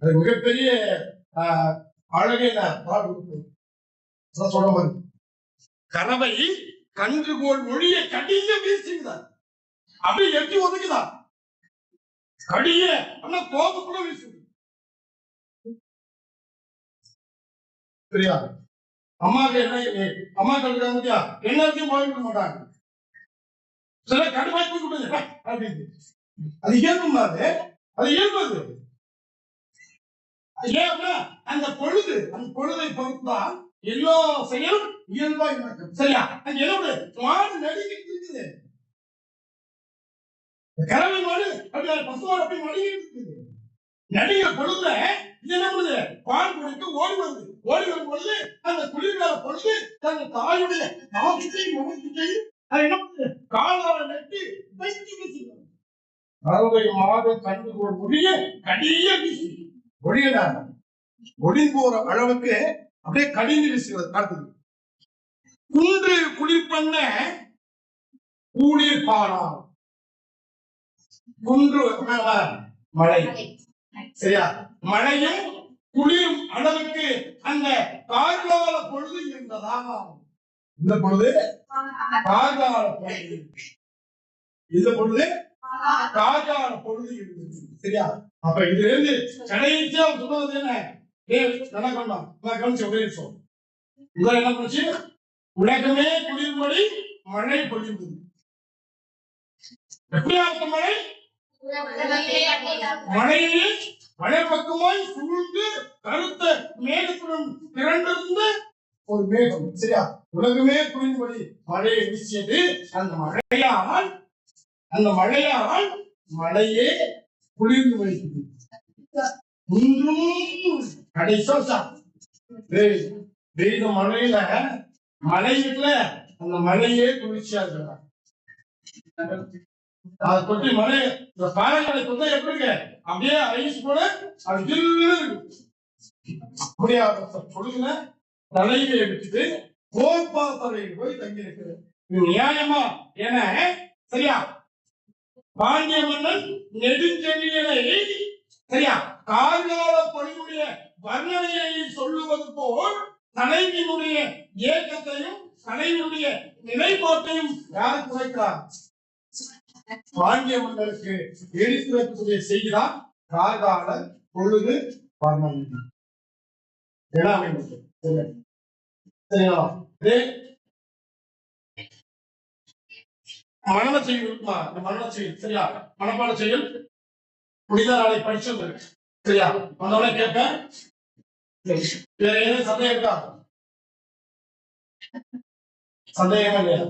அது மிகப்பெரிய அழகே பால் கொடுக்கும். சொல்ல மாதிரி கறவை கன்றுகோள் ஒழிய கடிய வீசுகிறார். அப்படி எட்டி ஒதுக்குதான் கடிய கோபக்கூட வீசுது. சரியா? அம்மாக்கு என்ன, அம்மாக்கள் எல்லாத்தையும் வாழ்க்க மாட்டாங்க. சில கடுமைக்கு கொடுங்க அப்படின்னு. அது இயல்பு, அது இயல்பு. அந்த பொழுது, அந்த பொழுதை பொறுத்துதான் எல்லா செயலும் இயல்பா நடக்கும். சரியா? அங்க என்ன மாடு நடுங்கிட்டு இருக்குது, கறவை மாடு அப்படி பசுவாடு அப்படி நடுங்கிட்டு இருக்குது. நடுங்கிற பொழுதுல இது என்ன பண்ணுது? பால் குடிக்க ஓடி வருது. ஓடி வரும் பொழுது அந்த குளிர்கால பொழுது தன் தாயுடைய நாசிக்கையும் முகத்தையும் அது என்ன பண்ணுது? காலால நட்டி வைத்து வீசுகிறது. கறவை மாடு கண்டு ஒரு முடிய கடிய வீசி ஒழியடாங்க, ஒளிந்து போற அளவுக்கு அப்படியே கடிந்து வீசுகிறது. அடுத்தது, குன்று குளிர்பண்ண கூலிர் பாடா. குன்று மழை. சரியா? மழையும் குளிரும் அளவுக்கு அந்த கார்கால பொழுது இருந்ததா? இந்த பொழுது கார்கால பொழுது, இந்த பொழுது கார்கால பொழுது இருந்தது. சரியா? அப்ப இதுல இருந்து கடைசியா சொல்றது என்ன? நல்லா கவனிச்சு ஒரே நிமிஷம். முதல்ல என்ன பண்ணுச்சு? உலகமே குளிர்மொழி மழை பொழிந்தது. எப்படியாவது மழை மழையே மழை பக்கமாய் சூழ்ந்து கருத்த மேகத்துடன் திரண்டிருந்த ஒரு மேகம். சரியா? உலகமே குளிர்மொழி மழையை வீசியது. அந்த மழையால் மழையே குளிர்ந்து வைத்தது. கடைசா பெய்த மழையில மழையில அந்த மழையே குளிர்ச்சியா இருக்கிறார். அதை கொட்டி மழை இந்த பாறைகளை கொண்டா எப்படி இருக்கு? அப்படியே ஐஸ் போல அது ஜில்லு இருக்கு. அப்படியே பொழுதுல தலையை விட்டுட்டு கோப்பாத்தரையில் போய் தங்கி இருக்கிறது. இது நியாயமா என சரியா பாண்டிய மன்னன் நெடுஞ்செழியனை சரியா கார்கால பணியுடைய வர்ணனையை சொல்லுவது போல் தலைவியினுடைய இயக்கத்தையும் தலைவியுடைய நிலைப்பாட்டையும் யார் குறைக்கிறார்? பாண்டிய மன்னருக்கு எடுத்துரைக்கக்கூடிய செய்திதான் கார்கால பொழுது வர்ணனை. மரண செயல் இருக்குமா? இந்த மரண செயல் சரியா மனப்பாட செயல் புனித நாளை படிச்சது சரியா வந்தவனே கேட்பேன். வேற ஏதாவது சந்தேகம் இருக்கா? சந்தேகம் இல்லையா?